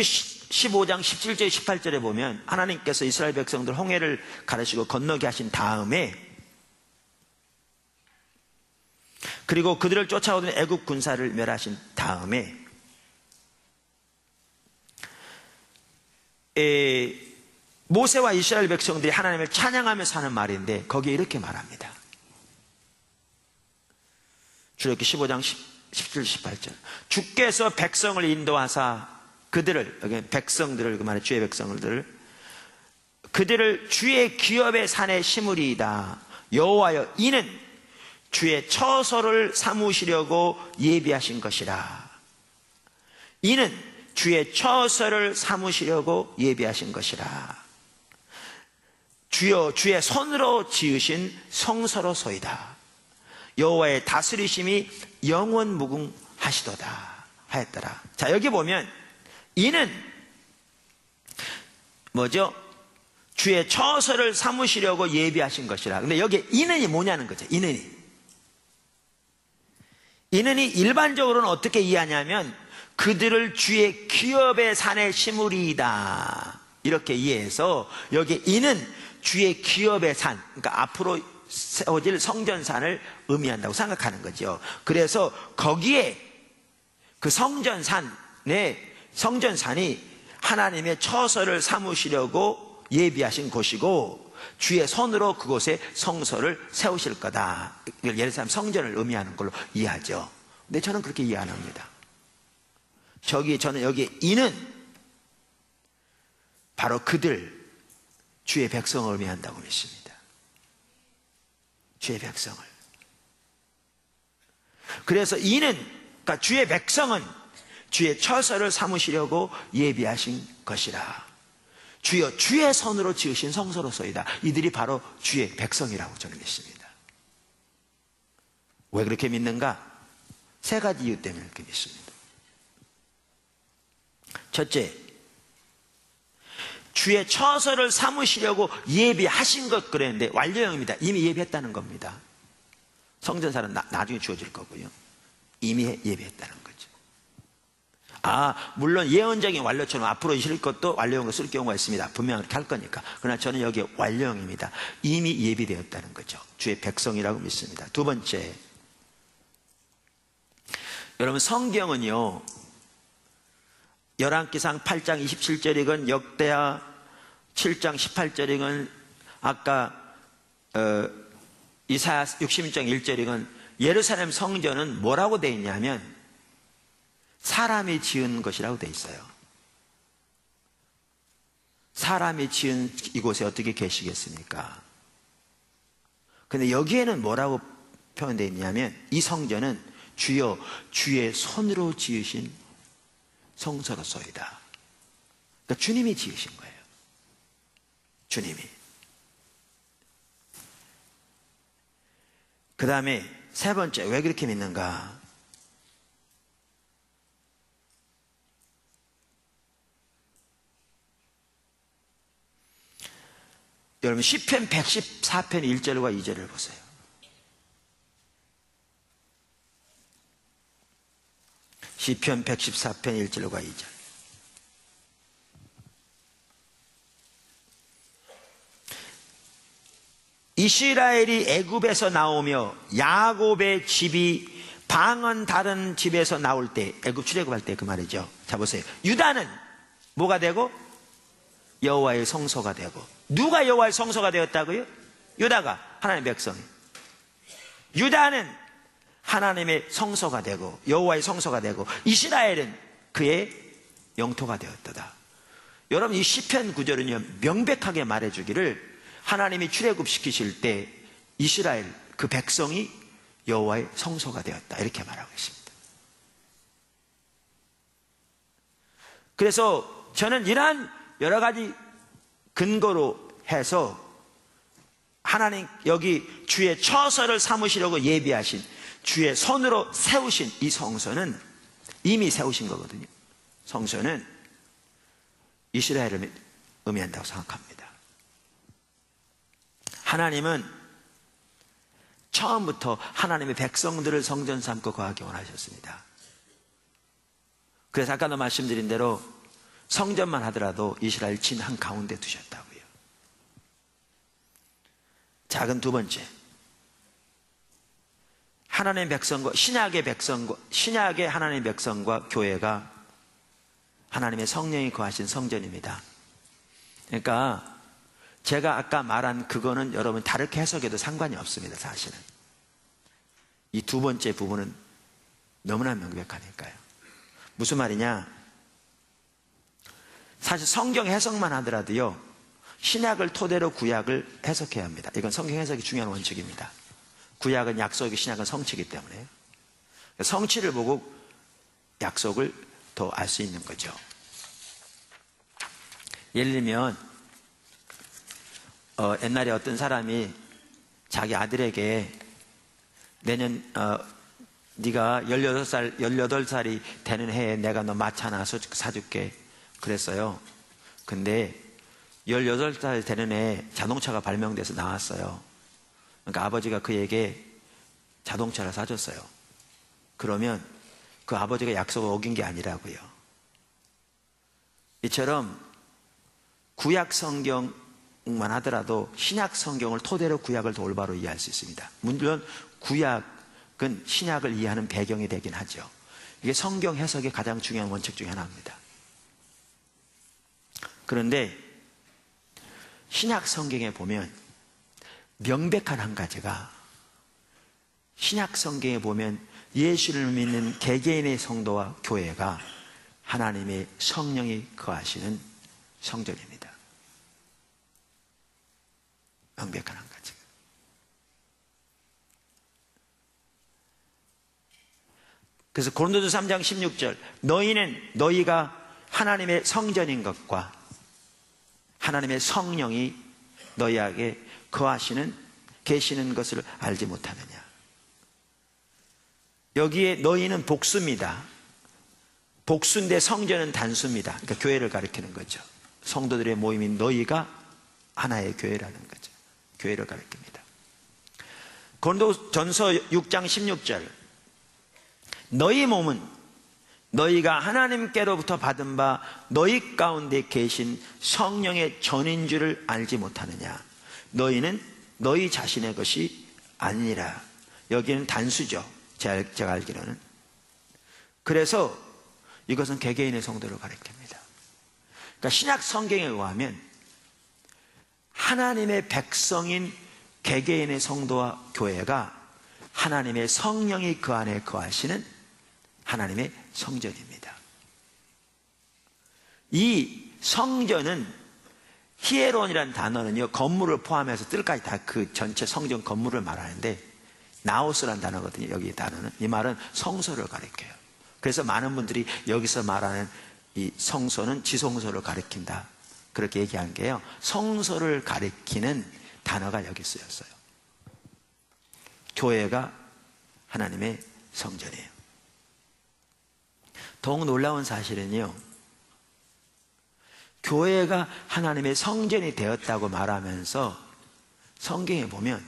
15장 17절 18절에 보면 하나님께서 이스라엘 백성들 홍해를 가르시고 건너게 하신 다음에, 그리고 그들을 쫓아오던 애굽 군사를 멸하신 다음에 모세와 이스라엘 백성들이 하나님을 찬양하면서 하는 말인데, 거기에 이렇게 말합니다. 출애굽기 15장 17, 18절. 주께서 백성을 인도하사 그들을, 여기 백성들을, 그 말에 주의 백성들을, 그들을 주의 기업의 산에 심으리이다. 여호와여, 이는 주의 처소를 삼으시려고 예비하신 것이라. 이는 주의 처소를 삼으시려고 예비하신 것이라. 주여, 주의 손으로 지으신 성소로소이다. 여호와의 다스리심이 영원 무궁하시도다 하였더라. 자, 여기 보면 이는 뭐죠? 주의 처소를 삼으시려고 예비하신 것이라. 근데 여기 이는이 뭐냐는 거죠. 이는이 일반적으로는 어떻게 이해하냐면 그들을 주의 기업의 산에 심으리이다 이렇게 이해해서 여기 이는 주의 기업의 산, 그러니까 앞으로 세워질 성전산을 의미한다고 생각하는 거죠. 그래서 거기에 그 성전산이 하나님의 처소를 삼으시려고 예비하신 곳이고 주의 손으로 그곳에 성소를 세우실 거다. 이걸 예루살렘 성전을 의미하는 걸로 이해하죠. 근데 저는 그렇게 이해 안 합니다. 저는 여기 이는 바로 그들, 주의 백성을 의미한다고 믿습니다. 주의 백성을. 그래서 이는, 그러니까 주의 백성은 주의 처소를 삼으시려고 예비하신 것이라. 주여 주의 손으로 지으신 성소로소이다. 이들이 바로 주의 백성이라고 저는 믿습니다. 왜 그렇게 믿는가? 세 가지 이유 때문에 그렇게 믿습니다. 첫째, 주의 처소를 삼으시려고 예비하신 것 그랬는데 완료형입니다. 이미 예비했다는 겁니다. 성전사는 나중에 주어질 거고요. 이미 예비했다는 거죠. 물론 예언적인 완료처럼 앞으로 있을 것도 완료형으로 쓸 경우가 있습니다. 분명히 그렇게 할 거니까. 그러나 저는 여기에 완료형입니다. 이미 예비되었다는 거죠. 주의 백성이라고 믿습니다. 두 번째, 여러분 성경은요 열왕기상 8장 27절이건 역대하 7장 18절이건 아까 이사야 66장 1절이건 예루살렘 성전은 뭐라고 되어 있냐면 사람이 지은 것이라고 되어 있어요. 사람이 지은 이곳에 어떻게 계시겠습니까? 근데 여기에는 뭐라고 표현되어 있냐면 이 성전은 주여 주의 손으로 지으신 성소로소이다. 그러니까 주님이 지으신 거예요. 주님이. 그 다음에 세 번째, 왜 그렇게 믿는가? 여러분 시편 114편 1절과 2절을 보세요. 시편 114편 1절과 2절. 이스라엘이 애굽에서 나오며 야곱의 집이 방언 다른 집에서 나올 때, 애굽 출애굽할 때 그 말이죠. 자 보세요. 유다는 뭐가 되고? 여호와의 성소가 되고. 누가 여호와의 성소가 되었다고요? 유다가, 하나님의 백성이. 유다는 하나님의 성소가 되고 여호와의 성소가 되고 이스라엘은 그의 영토가 되었다. 여러분 이 시편 구절은요 명백하게 말해주기를 하나님이 출애굽시키실 때 이스라엘 그 백성이 여호와의 성소가 되었다 이렇게 말하고 있습니다. 그래서 저는 이러한 여러 가지 근거로 해서 하나님 여기 주의 처소를 삼으시려고 예비하신 주의 손으로 세우신 이 성소는 이미 세우신 거거든요. 성소는 이스라엘을 의미한다고 생각합니다. 하나님은 처음부터 하나님의 백성들을 성전 삼고 거하기 원하셨습니다. 그래서 아까도 말씀드린 대로 성전만 하더라도 이스라엘 진 한가운데 두셨다고요. 작은 두 번째, 하나님의 백성과 신약의 하나님의 백성과 교회가 하나님의 성령이 거하신 성전입니다. 그러니까 제가 아까 말한 그거는 여러분 다르게 해석해도 상관이 없습니다. 사실은 이 두 번째 부분은 너무나 명백하니까요. 무슨 말이냐, 사실 성경 해석만 하더라도요 신약을 토대로 구약을 해석해야 합니다. 이건 성경 해석이 중요한 원칙입니다. 구약은 약속이고 신약은 성취이기 때문에 성취를 보고 약속을 더 알 수 있는 거죠. 예를 들면 옛날에 어떤 사람이 자기 아들에게 내년 네가 18살이 되는 해에 내가 너 마차 하나 사줄게 그랬어요. 근데 18살 되는 해에 자동차가 발명돼서 나왔어요. 그러니까 아버지가 그에게 자동차를 사줬어요. 그러면 그 아버지가 약속을 어긴 게 아니라고요. 이처럼 구약 성경만 하더라도 신약 성경을 토대로 구약을 더 올바로 이해할 수 있습니다. 물론 구약은 신약을 이해하는 배경이 되긴 하죠. 이게 성경 해석의 가장 중요한 원칙 중에 하나입니다. 그런데 신약 성경에 보면 명백한 한 가지가, 신약 성경에 보면 예수를 믿는 개개인의 성도와 교회가 하나님의 성령이 거하시는 성전입니다. 명백한 한 가지가. 그래서 고린도서 3장 16절, 너희가 하나님의 성전인 것과 하나님의 성령이 너희에게 계시는 것을 알지 못하느냐. 여기에 너희는 복수입니다. 복수인데 성전은 단수입니다. 그러니까 교회를 가리키는 거죠. 성도들의 모임인 너희가 하나의 교회라는 거죠. 교회를 가리킵니다. 고린도전서 6장 16절, 너희 몸은 너희가 하나님께로부터 받은 바 너희 가운데 계신 성령의 전인 줄을 알지 못하느냐. 너희는 너희 자신의 것이 아니라. 여기는 단수죠. 제가 알기로는. 그래서 이것은 개개인의 성도를 가리킵니다. 그러니까 신약 성경에 의하면 하나님의 백성인 개개인의 성도와 교회가 하나님의 성령이 그 안에 거하시는 하나님의 성전입니다. 이 성전은 히에론이라는 단어는요, 건물을 포함해서 뜰까지 다 그 전체 성전 건물을 말하는데, 나오스라는 단어거든요. 여기 단어는. 이 말은 성소를 가리켜요. 그래서 많은 분들이 여기서 말하는 이 성소는 지성소를 가리킨다, 그렇게 얘기한 게요, 성소를 가리키는 단어가 여기 쓰였어요. 교회가 하나님의 성전이에요. 더욱 놀라운 사실은요, 교회가 하나님의 성전이 되었다고 말하면서 성경에 보면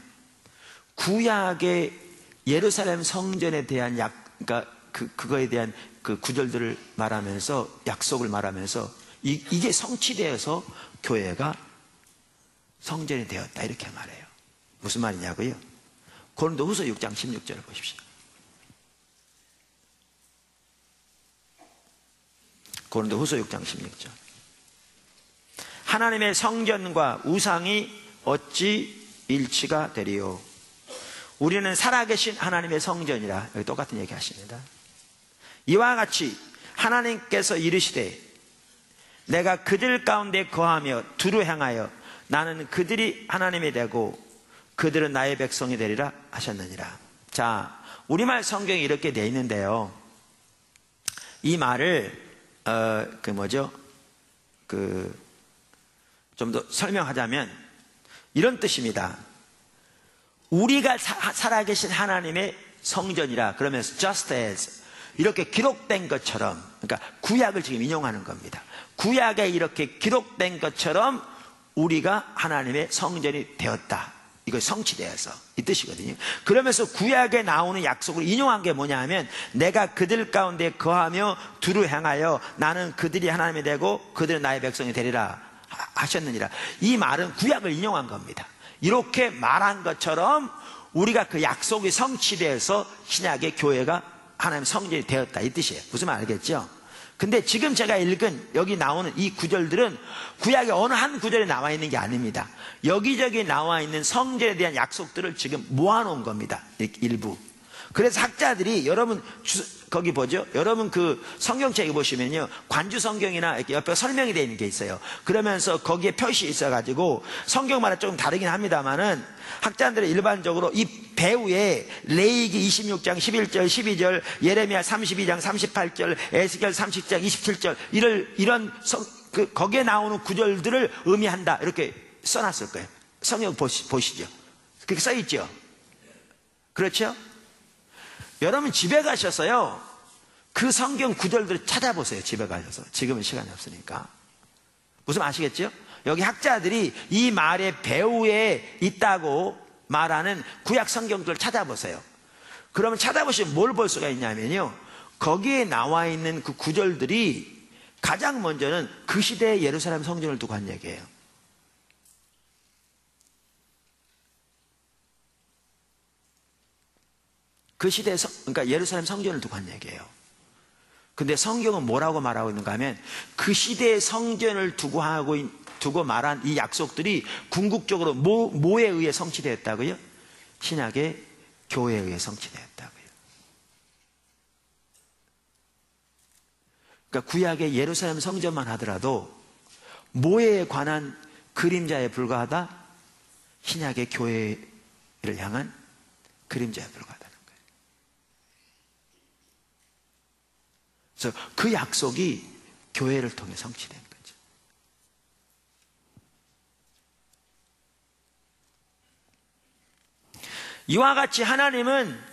구약의 예루살렘 성전에 대한 그러니까 그거에 대한 그 구절들을 말하면서, 약속을 말하면서 이게 성취되어서 교회가 성전이 되었다, 이렇게 말해요. 무슨 말이냐고요? 고린도후서 6장 16절을 보십시오. 고린도후서 6장 16절. 하나님의 성전과 우상이 어찌 일치가 되리요? 우리는 살아계신 하나님의 성전이라. 여기 똑같은 얘기 하십니다. 이와 같이 하나님께서 이르시되 내가 그들 가운데 거하며 두루 행하여 나는 그들이 하나님이 되고 그들은 나의 백성이 되리라 하셨느니라. 자, 우리말 성경에 이렇게 되어 있는데요, 이 말을 좀 더 설명하자면 이런 뜻입니다. 우리가 살아계신 하나님의 성전이라 그러면서 just as 이렇게 기록된 것처럼, 그러니까 구약을 지금 인용하는 겁니다. 구약에 이렇게 기록된 것처럼 우리가 하나님의 성전이 되었다. 이거 성취되어서 이 뜻이거든요. 그러면서 구약에 나오는 약속을 인용한 게 뭐냐 하면, 내가 그들 가운데 거하며 두루 행하여 나는 그들이 하나님이 되고 그들은 나의 백성이 되리라 하셨느니라. 이 말은 구약을 인용한 겁니다. 이렇게 말한 것처럼 우리가 그 약속이 성취되어서 신약의 교회가 하나님의 성전이 되었다, 이 뜻이에요. 무슨 말 알겠죠? 근데 지금 제가 읽은 여기 나오는 이 구절들은 구약의 어느 한 구절에 나와 있는 게 아닙니다. 여기저기 나와 있는 성전에 대한 약속들을 지금 모아놓은 겁니다. 일부. 그래서 학자들이, 여러분 거기 보죠? 여러분 그 성경책에 보시면요, 관주 성경이나 이렇게 옆에 설명이 되어 있는 게 있어요. 그러면서 거기에 표시 있어가지고 성경마다 조금 다르긴 합니다만은 학자들은 일반적으로 이 배후에 레위기 26장 11절 12절, 예레미야 32장 38절, 에스겔 30장 27절 이런 거기에 나오는 구절들을 의미한다, 이렇게 써놨을 거예요. 성경 보시죠. 그렇게 써있죠. 그렇죠? 여러분 집에 가셔서요, 그 성경 구절들을 찾아보세요. 집에 가셔서. 지금은 시간이 없으니까. 무슨 아시겠죠? 여기 학자들이 이 말의 배후에 있다고 말하는 구약 성경들을 찾아보세요. 그러면 찾아보시면 뭘 볼 수가 있냐면요, 거기에 나와 있는 그 구절들이 가장 먼저는 그 시대의 예루살렘 성전을 두고 한 얘기예요. 그 시대에 그러니까 예루살렘 성전을 두고 한 얘기예요. 근데 성경은 뭐라고 말하고 있는가 하면, 그 시대의 성전을 두고 말한 이 약속들이 궁극적으로 뭐에 의해 성취되었다고요? 신약의 교회에 의해 성취되었다고요. 그러니까 구약의 예루살렘 성전만 하더라도 뭐에 관한 그림자에 불과하다? 신약의 교회를 향한 그림자에 불과하다는 거예요. 그래서 그 약속이 교회를 통해 성취된 거죠. 이와 같이 하나님은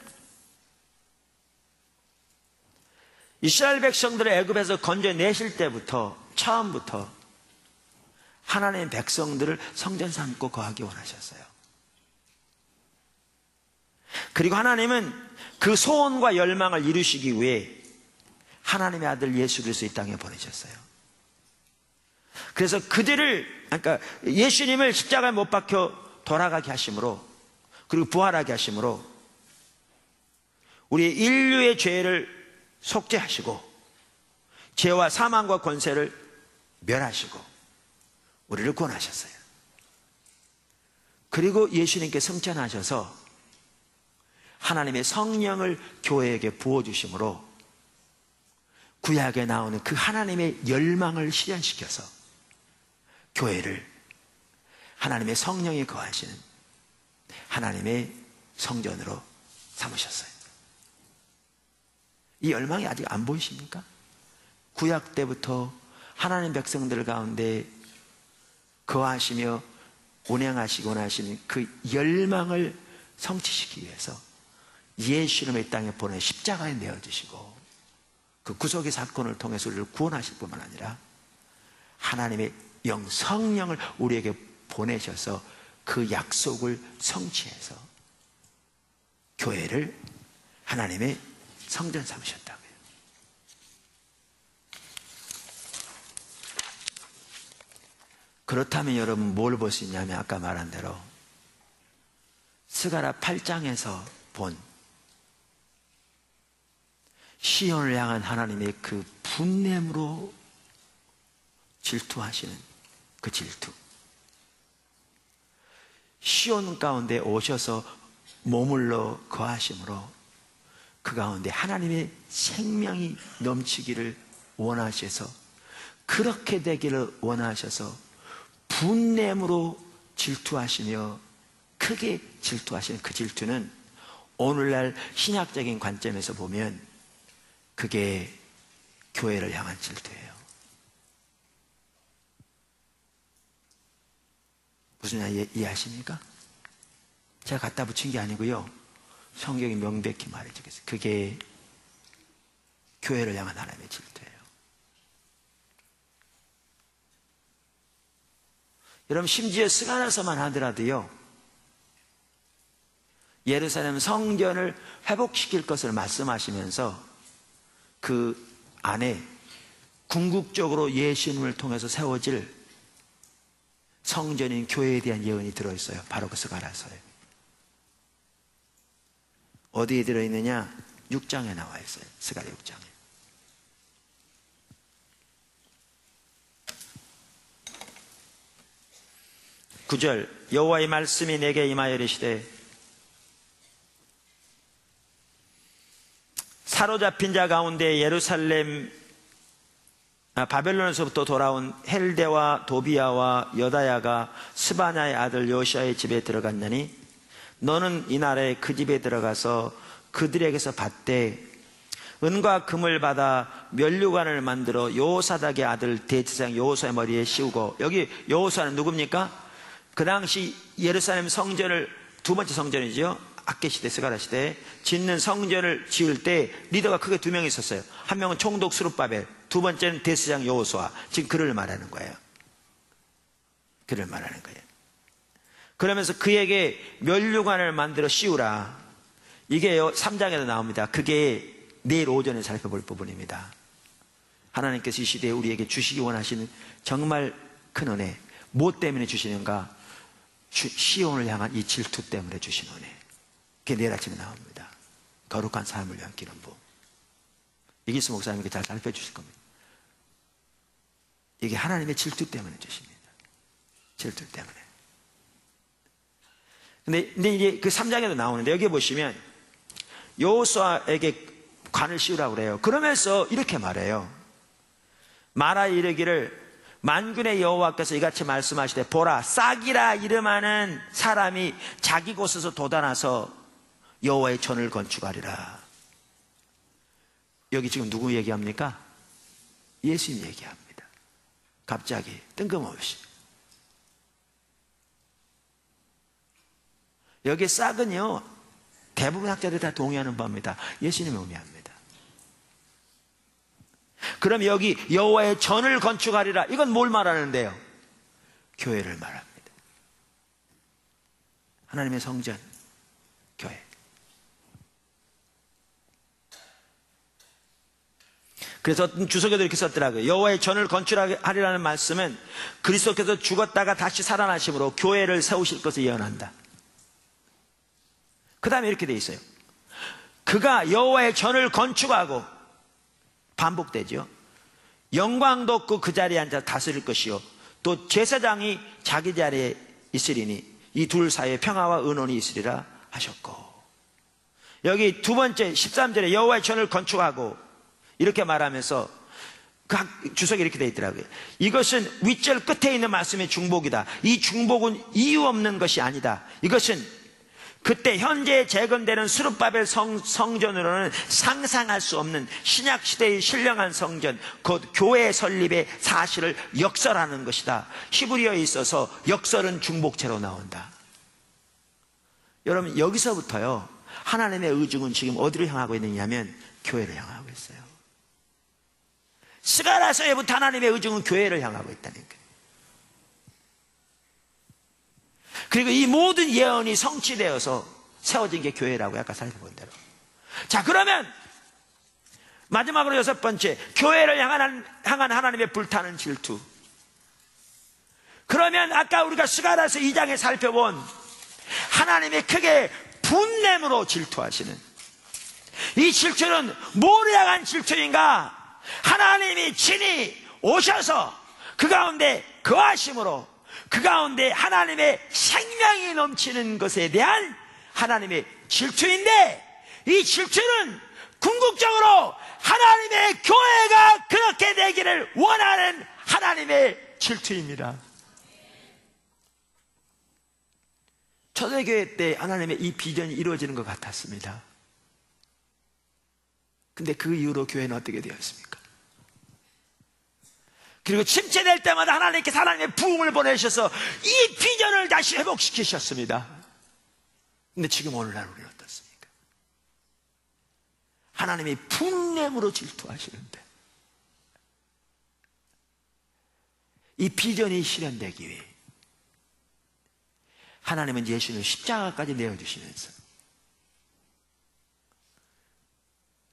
이스라엘 백성들을 애굽에서 건져내실 때부터, 처음부터 하나님의 백성들을 성전 삼고 거하기 원하셨어요. 그리고 하나님은 그 소원과 열망을 이루시기 위해 하나님의 아들 예수 그리스도 이 땅에 보내셨어요. 그래서 그러니까 예수님을 십자가에 못 박혀 돌아가게 하심으로, 그리고 부활하게 하심으로 우리 인류의 죄를 속죄하시고 죄와 사망과 권세를 멸하시고 우리를 구원하셨어요. 그리고 예수님께 승천하셔서 하나님의 성령을 교회에게 부어주심으로 구약에 나오는 그 하나님의 열망을 실현시켜서 교회를 하나님의 성령이 거하시는 하나님의 성전으로 삼으셨어요. 이 열망이 아직 안 보이십니까? 구약 때부터 하나님 백성들 가운데 거하시며 운행하시기 원하시는 그 열망을 성취시키기 위해서 예수님을 이 땅에 보내 십자가에 내어주시고 그 구속의 사건을 통해서 우리를 구원하실 뿐만 아니라 하나님의 영 성령을 우리에게 보내셔서 그 약속을 성취해서 교회를 하나님의 성전 삼으셨다고요. 그렇다면 여러분 뭘 볼 수 있냐면, 아까 말한 대로 스가랴 8장에서 본 시온을 향한 하나님의 그 분냄으로 질투하시는 그 질투, 시온 가운데 오셔서 머물러 거하심으로 그 가운데 하나님의 생명이 넘치기를 원하셔서, 그렇게 되기를 원하셔서 분냄으로 질투하시며 크게 질투하시는 그 질투는 오늘날 신학적인 관점에서 보면 그게 교회를 향한 질투예요. 무슨 말 이해하십니까? 제가 갖다 붙인 게 아니고요, 성경이 명백히 말해주고 있어요. 그게 교회를 향한 하나님의 질투예요. 여러분, 심지어 스가랴서만 하더라도요, 예루살렘 성전을 회복시킬 것을 말씀하시면서 그 안에 궁극적으로 예수님을 통해서 세워질 성전인 교회에 대한 예언이 들어있어요. 바로 그 스가랴서에. 어디에 들어있느냐? 6장에 나와 있어요. 스가랴 6장에. (9절) 여호와의 말씀이 내게 임하여 이르시되, 사로잡힌 자 가운데 예루살렘 바벨론에서부터 돌아온 헬데와 도비야와 여다야가 스바냐의 아들 요시아의 집에 들어갔느니 너는 이날에 그 집에 들어가서 그들에게서 받되 은과 금을 받아 면류관을 만들어 여호사닥의 아들 대제사장 여호수아의 머리에 씌우고, 여기 여호수아는 누굽니까? 그 당시 예루살렘 성전을, 두 번째 성전이죠, 악계 시대, 스가랴 시대 짓는 성전을 지을 때 리더가 크게 두 명 있었어요. 한 명은 총독 스룹바벨, 두 번째는 대스장 여호수아. 지금 그를 말하는 거예요. 그를 말하는 거예요. 그러면서 그에게 면류관을 만들어 씌우라. 이게요 3장에도 나옵니다. 그게 내일 오전에 살펴볼 부분입니다. 하나님께서 이 시대에 우리에게 주시기 원하시는 정말 큰 은혜, 뭐 때문에 주시는가? 시온을 향한 이 질투 때문에 주신 은혜. 그게 내일 아침에 나옵니다. 거룩한 삶을 위한 기름부. 이기수 목사님께 잘 살펴주실 겁니다. 이게 하나님의 질투 때문에 주십니다. 질투 때문에. 근데 이제 그 3장에도 나오는데 여기 보시면 여호수아에게 관을 씌우라고 그래요. 그러면서 이렇게 말해요. 말하 이르기를 만군의 여호와께서 이같이 말씀하시되 보라 싹이라 이름하는 사람이 자기 곳에서 돋아나서 여호와의 전을 건축하리라. 여기 지금 누구 얘기합니까? 예수님 얘기합니다. 갑자기 뜬금없이. 여기 싹은요 대부분 학자들이 다 동의하는 바입니다. 예수님을 의미합니다. 그럼 여기 여호와의 전을 건축하리라, 이건 뭘 말하는데요? 교회를 말합니다. 하나님의 성전, 교회. 그래서 주석에도 이렇게 썼더라고요. 여호와의 전을 건축하리라는 말씀은 그리스도께서 죽었다가 다시 살아나심으로 교회를 세우실 것을 예언한다. 그 다음에 이렇게 돼 있어요. 그가 여호와의 전을 건축하고, 반복되죠. 영광도 없고 그 자리에 앉아 다스릴 것이요 또 제사장이 자기 자리에 있으리니 이 둘 사이에 평화와 은원이 있으리라 하셨고, 여기 두 번째 13절에 여호와의 전을 건축하고 이렇게 말하면서 각 주석이 이렇게 되어 있더라고요. 이것은 윗절 끝에 있는 말씀의 중복이다. 이 중복은 이유 없는 것이 아니다. 이것은 그때 현재 재건되는 스룹바벨 성전으로는 상상할 수 없는 신약시대의 신령한 성전, 곧 교회 설립의 사실을 역설하는 것이다. 히브리어에 있어서 역설은 중복체로 나온다. 여러분 여기서부터요 하나님의 의중은 지금 어디를 향하고 있느냐면 교회를 향하고 있어요. 스가랴서부터 하나님의 의중은 교회를 향하고 있다니까요. 그리고 이 모든 예언이 성취되어서 세워진 게 교회라고 아까 살펴본 대로. 자, 그러면 마지막으로 6번째, 교회를 향한 하나님의 불타는 질투. 그러면 아까 우리가 스가랴서 2장에 살펴본 하나님의 크게 분냄으로 질투하시는 이 질투는 뭐를 향한 질투인가? 하나님이 친히 오셔서 그 가운데 거하심으로 그 가운데 하나님의 생명이 넘치는 것에 대한 하나님의 질투인데, 이 질투는 궁극적으로 하나님의 교회가 그렇게 되기를 원하는 하나님의 질투입니다. 초대교회 때 하나님의 이 비전이 이루어지는 것 같았습니다. 근데 그 이후로 교회는 어떻게 되었습니까? 그리고 침체될 때마다 하나님께서 하나님의 부흥을 보내셔서 이 비전을 다시 회복시키셨습니다. 근데 지금 오늘날 우리는 어떻습니까? 하나님이 분냄으로 질투하시는데 이 비전이 실현되기 위해 하나님은 예수를 십자가까지 내어주시면서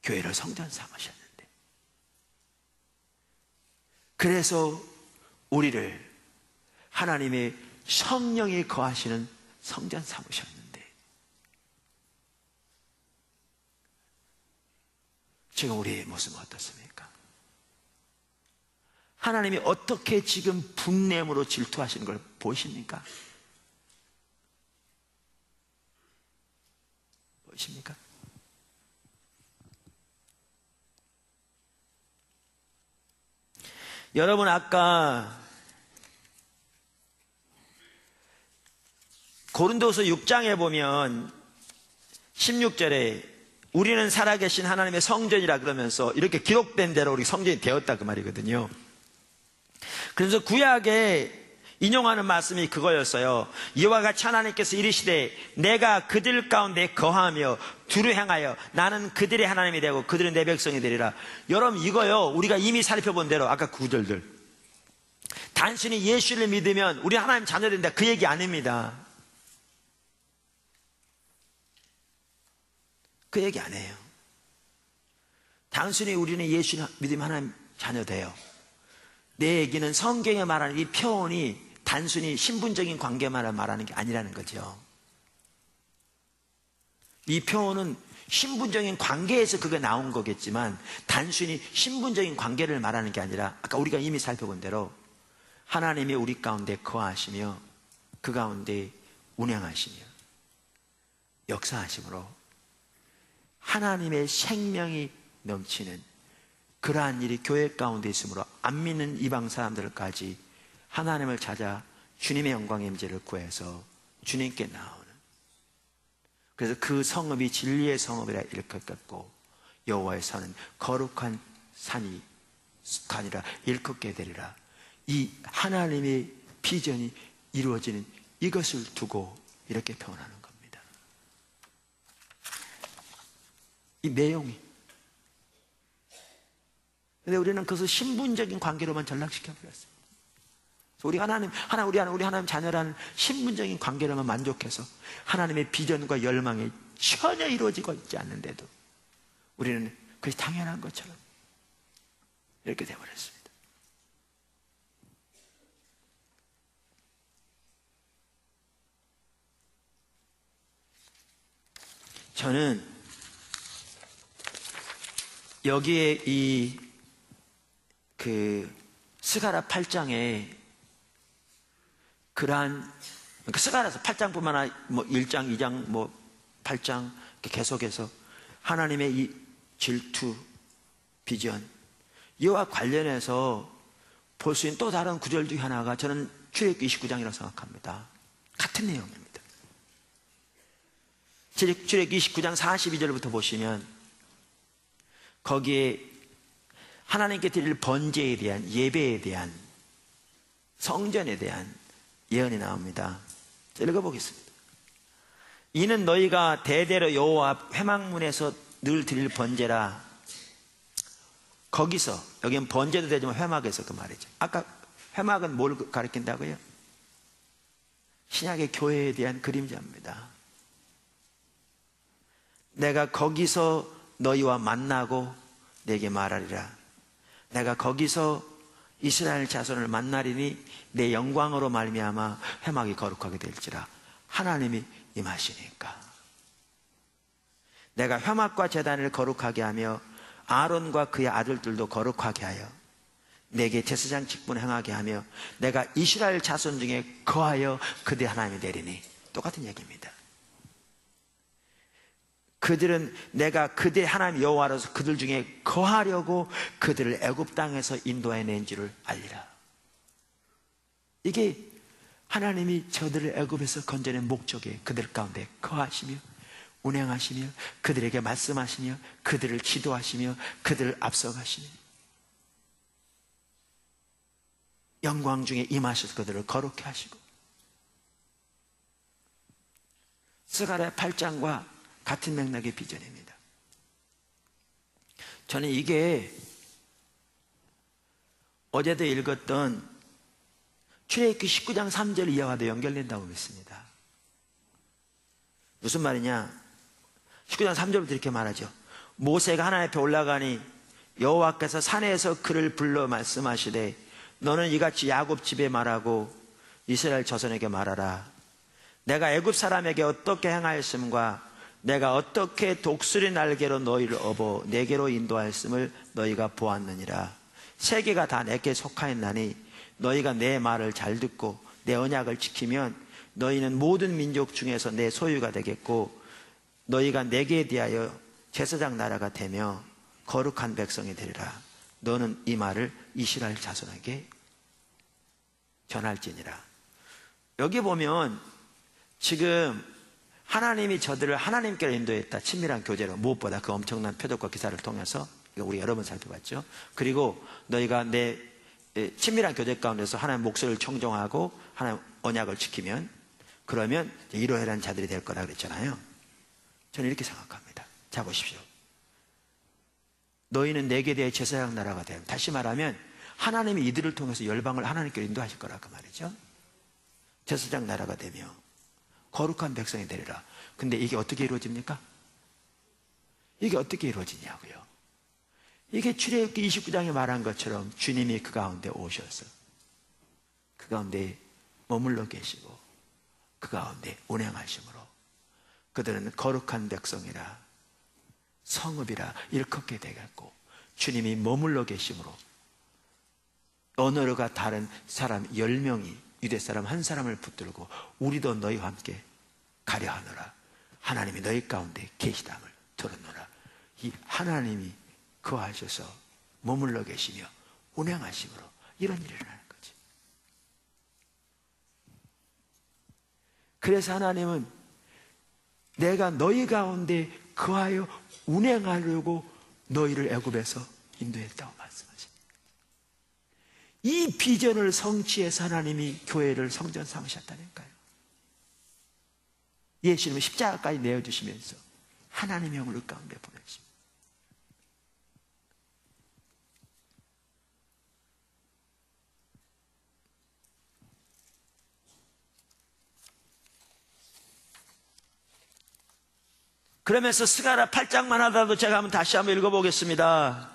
교회를 성전 삼으셨는데, 그래서 우리를 하나님의 성령이 거하시는 성전 삼으셨는데, 지금 우리의 모습은 어떻습니까? 하나님이 어떻게 지금 분냄으로 질투하시는 걸 보이십니까? 보이십니까? 여러분 아까 고린도서 6장에 보면 16절에 우리는 살아계신 하나님의 성전이라 그러면서 이렇게 기록된 대로 우리 성전이 되었다 그 말이거든요. 그래서 구약에 인용하는 말씀이 그거였어요. 이와 같이 하나님께서 이르시되 내가 그들 가운데 거하며 두루 행하여 나는 그들의 하나님이 되고 그들은 내 백성이 되리라. 여러분, 이거요, 우리가 이미 살펴본 대로 아까 구절들, 단순히 예수를 믿으면 우리 하나님 자녀 된다, 그 얘기 아닙니다. 그 얘기 안 해요. 단순히 우리는 예수를 믿으면 하나님 자녀 돼요. 내 얘기는 성경에 말하는 이 표현이 단순히 신분적인 관계만 말하는 게 아니라는 거죠. 이 표현은 신분적인 관계에서 그게 나온 거겠지만 단순히 신분적인 관계를 말하는 게 아니라 아까 우리가 이미 살펴본 대로 하나님이 우리 가운데 거하시며 그 가운데 운행하시며 역사하심으로 하나님의 생명이 넘치는 그러한 일이 교회 가운데 있으므로 안 믿는 이방 사람들까지 하나님을 찾아 주님의 영광의 임재를 구해서 주님께 나오는, 그래서 그 성읍이 진리의 성읍이라 일컫겠고 여호와의 산은 거룩한 산이 아니라 일컫게 되리라. 이 하나님의 비전이 이루어지는 이것을 두고 이렇게 표현하는 겁니다. 이 내용이. 근데 우리는 그것을 신분적인 관계로만 전락시켜버렸어요. 우리 하나님 자녀라는 신분적인 관계로만 만족해서 하나님의 비전과 열망이 전혀 이루어지고 있지 않는데도 우리는 그것이 당연한 것처럼 이렇게 되어버렸습니다. 저는 여기에 스가랴 8장에 그러한, 스가랴서 8장뿐만 아니라 1장, 2장, 8장 계속해서 하나님의 이 질투, 비전, 이와 관련해서 볼 수 있는 또 다른 구절 중에 하나가 저는 출애굽기 29장이라고 생각합니다. 같은 내용입니다. 출애굽기 29장 42절부터 보시면 거기에 하나님께 드릴 번제에 대한, 예배에 대한, 성전에 대한 예언이 나옵니다. 읽어보겠습니다. 이는 너희가 대대로 여호와 앞 회막문에서 늘 드릴 번제라. 거기서, 여기는 번제도 되지만 회막에서 그 말이죠. 아까 회막은 뭘 가리킨다고요? 신약의 교회에 대한 그림자입니다. 내가 거기서 너희와 만나고 내게 말하리라. 내가 거기서 이스라엘 자손을 만나리니 내 영광으로 말미암아 회막이 거룩하게 될지라. 하나님이 임하시니까 내가 회막과 제단을 거룩하게 하며 아론과 그의 아들들도 거룩하게 하여 내게 제사장 직분 행하게 하며 내가 이스라엘 자손 중에 거하여 그들의 하나님이 되리니. 똑같은 얘기입니다. 그들은 내가 그들의 하나님 여호와로서 그들 중에 거하려고 그들을 애굽 땅에서 인도해낸 줄을 알리라. 이게 하나님이 저들을 애굽에서 건져낸 목적이에요. 그들 가운데 거하시며 운행하시며 그들에게 말씀하시며 그들을 지도하시며 그들을 앞서가시며 영광 중에 임하셔서 그들을 거룩해 하시고. 스가랴 8장과 같은 맥락의 비전입니다. 저는 이게 어제도 읽었던 출애굽기 19장 3절 이하와도 연결된다고 믿습니다. 무슨 말이냐? 19장 3절부터 이렇게 말하죠. 모세가 하나님 앞에 올라가니 여호와께서 산에서 그를 불러 말씀하시되 너는 이같이 야곱 집에 말하고 이스라엘 자손에게 말하라. 내가 애굽 사람에게 어떻게 행하였음과 내가 어떻게 독수리 날개로 너희를 업어 내게로 인도하였음을 너희가 보았느니라. 세계가 다 내게 속하였나니 너희가 내 말을 잘 듣고 내 언약을 지키면 너희는 모든 민족 중에서 내 소유가 되겠고 너희가 내게 대하여 제사장 나라가 되며 거룩한 백성이 되리라. 너는 이 말을 이스라엘 자손에게 전할지니라. 여기 보면 지금 하나님이 저들을 하나님께로 인도했다. 친밀한 교제로, 무엇보다 그 엄청난 표적과 기사를 통해서 우리 여러 번 살펴봤죠. 그리고 너희가 내 친밀한 교제 가운데서 하나님 목소리를 청종하고 하나님 언약을 지키면, 그러면 이러이러한 자들이 될 거라 그랬잖아요. 저는 이렇게 생각합니다. 자, 보십시오. 너희는 내게 대해 제사장 나라가 되면, 다시 말하면 하나님이 이들을 통해서 열방을 하나님께로 인도하실 거라 그 말이죠. 제사장 나라가 되며 거룩한 백성이 되리라. 근데 이게 어떻게 이루어집니까? 이게 어떻게 이루어지냐고요. 이게 출애굽기 29장에 말한 것처럼 주님이 그 가운데 오셔서 그 가운데 머물러 계시고 그 가운데 운행하심으로 그들은 거룩한 백성이라 성읍이라 일컫게 되겠고, 주님이 머물러 계심으로 언어가 다른 사람 10명이 유대 사람 한 사람을 붙들고 우리도 너희와 함께 가려 하노라. 하나님이 너희 가운데 계시담을 들었노라. 이 하나님이 거하셔서 머물러 계시며 운행하심으로 이런 일이 일어나는 거지. 그래서 하나님은 내가 너희 가운데 거하여 운행하려고 너희를 애굽에서 인도했다고 말씀하십니다. 이 비전을 성취해서 하나님이 교회를 성전 삼으셨다니까요. 예수님은 십자가까지 내어주시면서 하나님의 영을 가운데 보내십니다. 그러면서 스가랴 8장만 하더라도 제가 한번 다시 한번 읽어보겠습니다.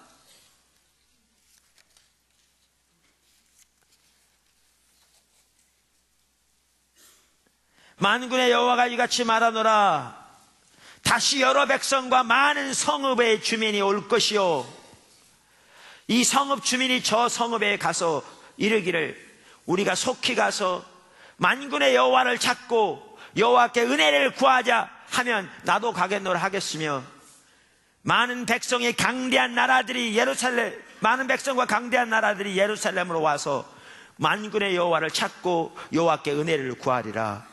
만군의 여호와가 이같이 말하노라. 다시 여러 백성과 많은 성읍의 주민이 올 것이요, 이 성읍 주민이 저 성읍에 가서 이르기를 우리가 속히 가서 만군의 여호와를 찾고 여호와께 은혜를 구하자 하면 나도 가겠노라 하겠으며, 많은 백성이 강대한 나라들이 많은 백성과 강대한 나라들이 예루살렘으로 와서 만군의 여호와를 찾고 여호와께 은혜를 구하리라.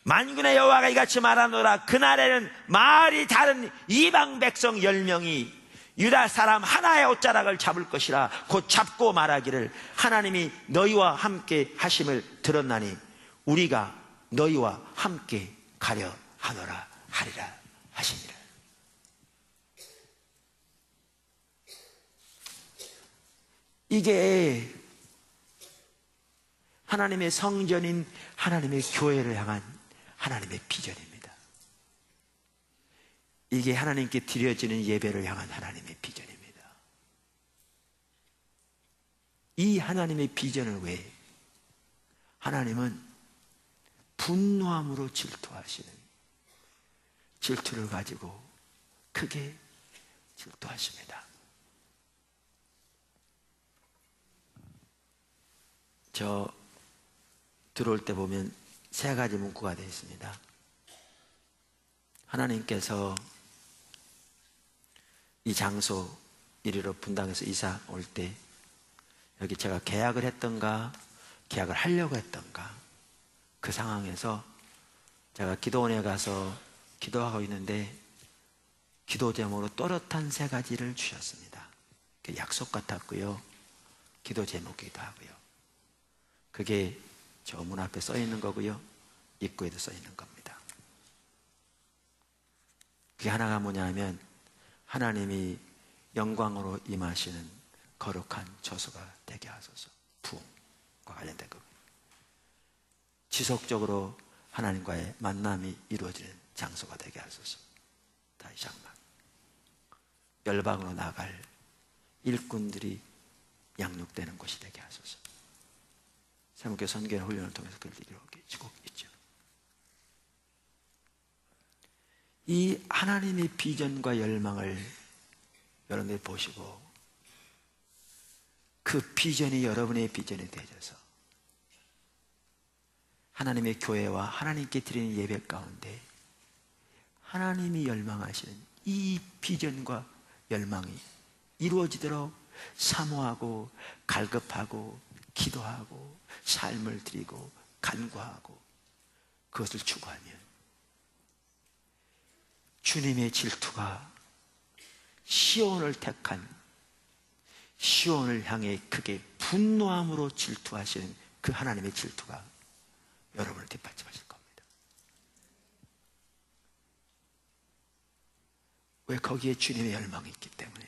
만군의 여호와가 이같이 말하노라. 그날에는 말이 다른 이방 백성 10명이 유다 사람 하나의 옷자락을 잡을 것이라. 곧 잡고 말하기를 하나님이 너희와 함께 하심을 들었나니 우리가 너희와 함께 가려 하노라 하리라 하시니라. 이게 하나님의 성전인 하나님의 교회를 향한 하나님의 비전입니다. 이게 하나님께 드려지는 예배를 향한 하나님의 비전입니다. 이 하나님의 비전을 위해 하나님은 분노함으로 질투하시는, 질투를 가지고 크게 질투하십니다. 저 들어올 때 보면 3가지 문구가 되어 있습니다. 하나님께서 이 장소 이리로 분당에서 이사 올 때 여기 제가 계약을 했던가 계약을 하려고 했던가 그 상황에서 제가 기도원에 가서 기도하고 있는데 기도 제목으로 또렷한 3가지를 주셨습니다. 약속 같았고요, 기도 제목이기도 하고요. 그게 저 문 앞에 써 있는 거고요, 입구에도 써 있는 겁니다. 그게 하나가 뭐냐면 하나님이 영광으로 임하시는 거룩한 처소가 되게 하소서. 부흥과 관련된 겁니다. 지속적으로 하나님과의 만남이 이루어지는 장소가 되게 하소서. 다시 한번 열방으로 나갈 일꾼들이 양육되는 곳이 되게 하소서. 세무교 선교회 훈련을 통해서 그걸 이루어지고 있죠. 이 하나님의 비전과 열망을 여러분들이 보시고 그 비전이 여러분의 비전이 되셔서 하나님의 교회와 하나님께 드리는 예배 가운데 하나님이 열망하시는 이 비전과 열망이 이루어지도록 사모하고 갈급하고 기도하고 삶을 드리고 간구하고 그것을 추구하면 주님의 질투가 시온을 택한 시온을 향해 크게 분노함으로 질투하시는 그 하나님의 질투가 여러분을 뒷받침하실 겁니다. 왜? 거기에 주님의 열망이 있기 때문에.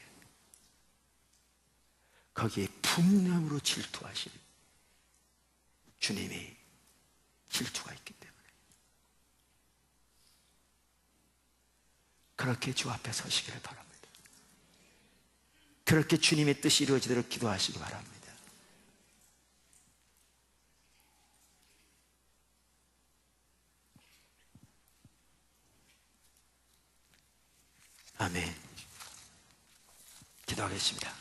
거기에 분노함으로 질투하실 주님의 질투가 있기 때문에. 그렇게 주 앞에 서시기를 바랍니다. 그렇게 주님의 뜻이 이루어지도록 기도하시기 바랍니다. 아멘. 기도하겠습니다.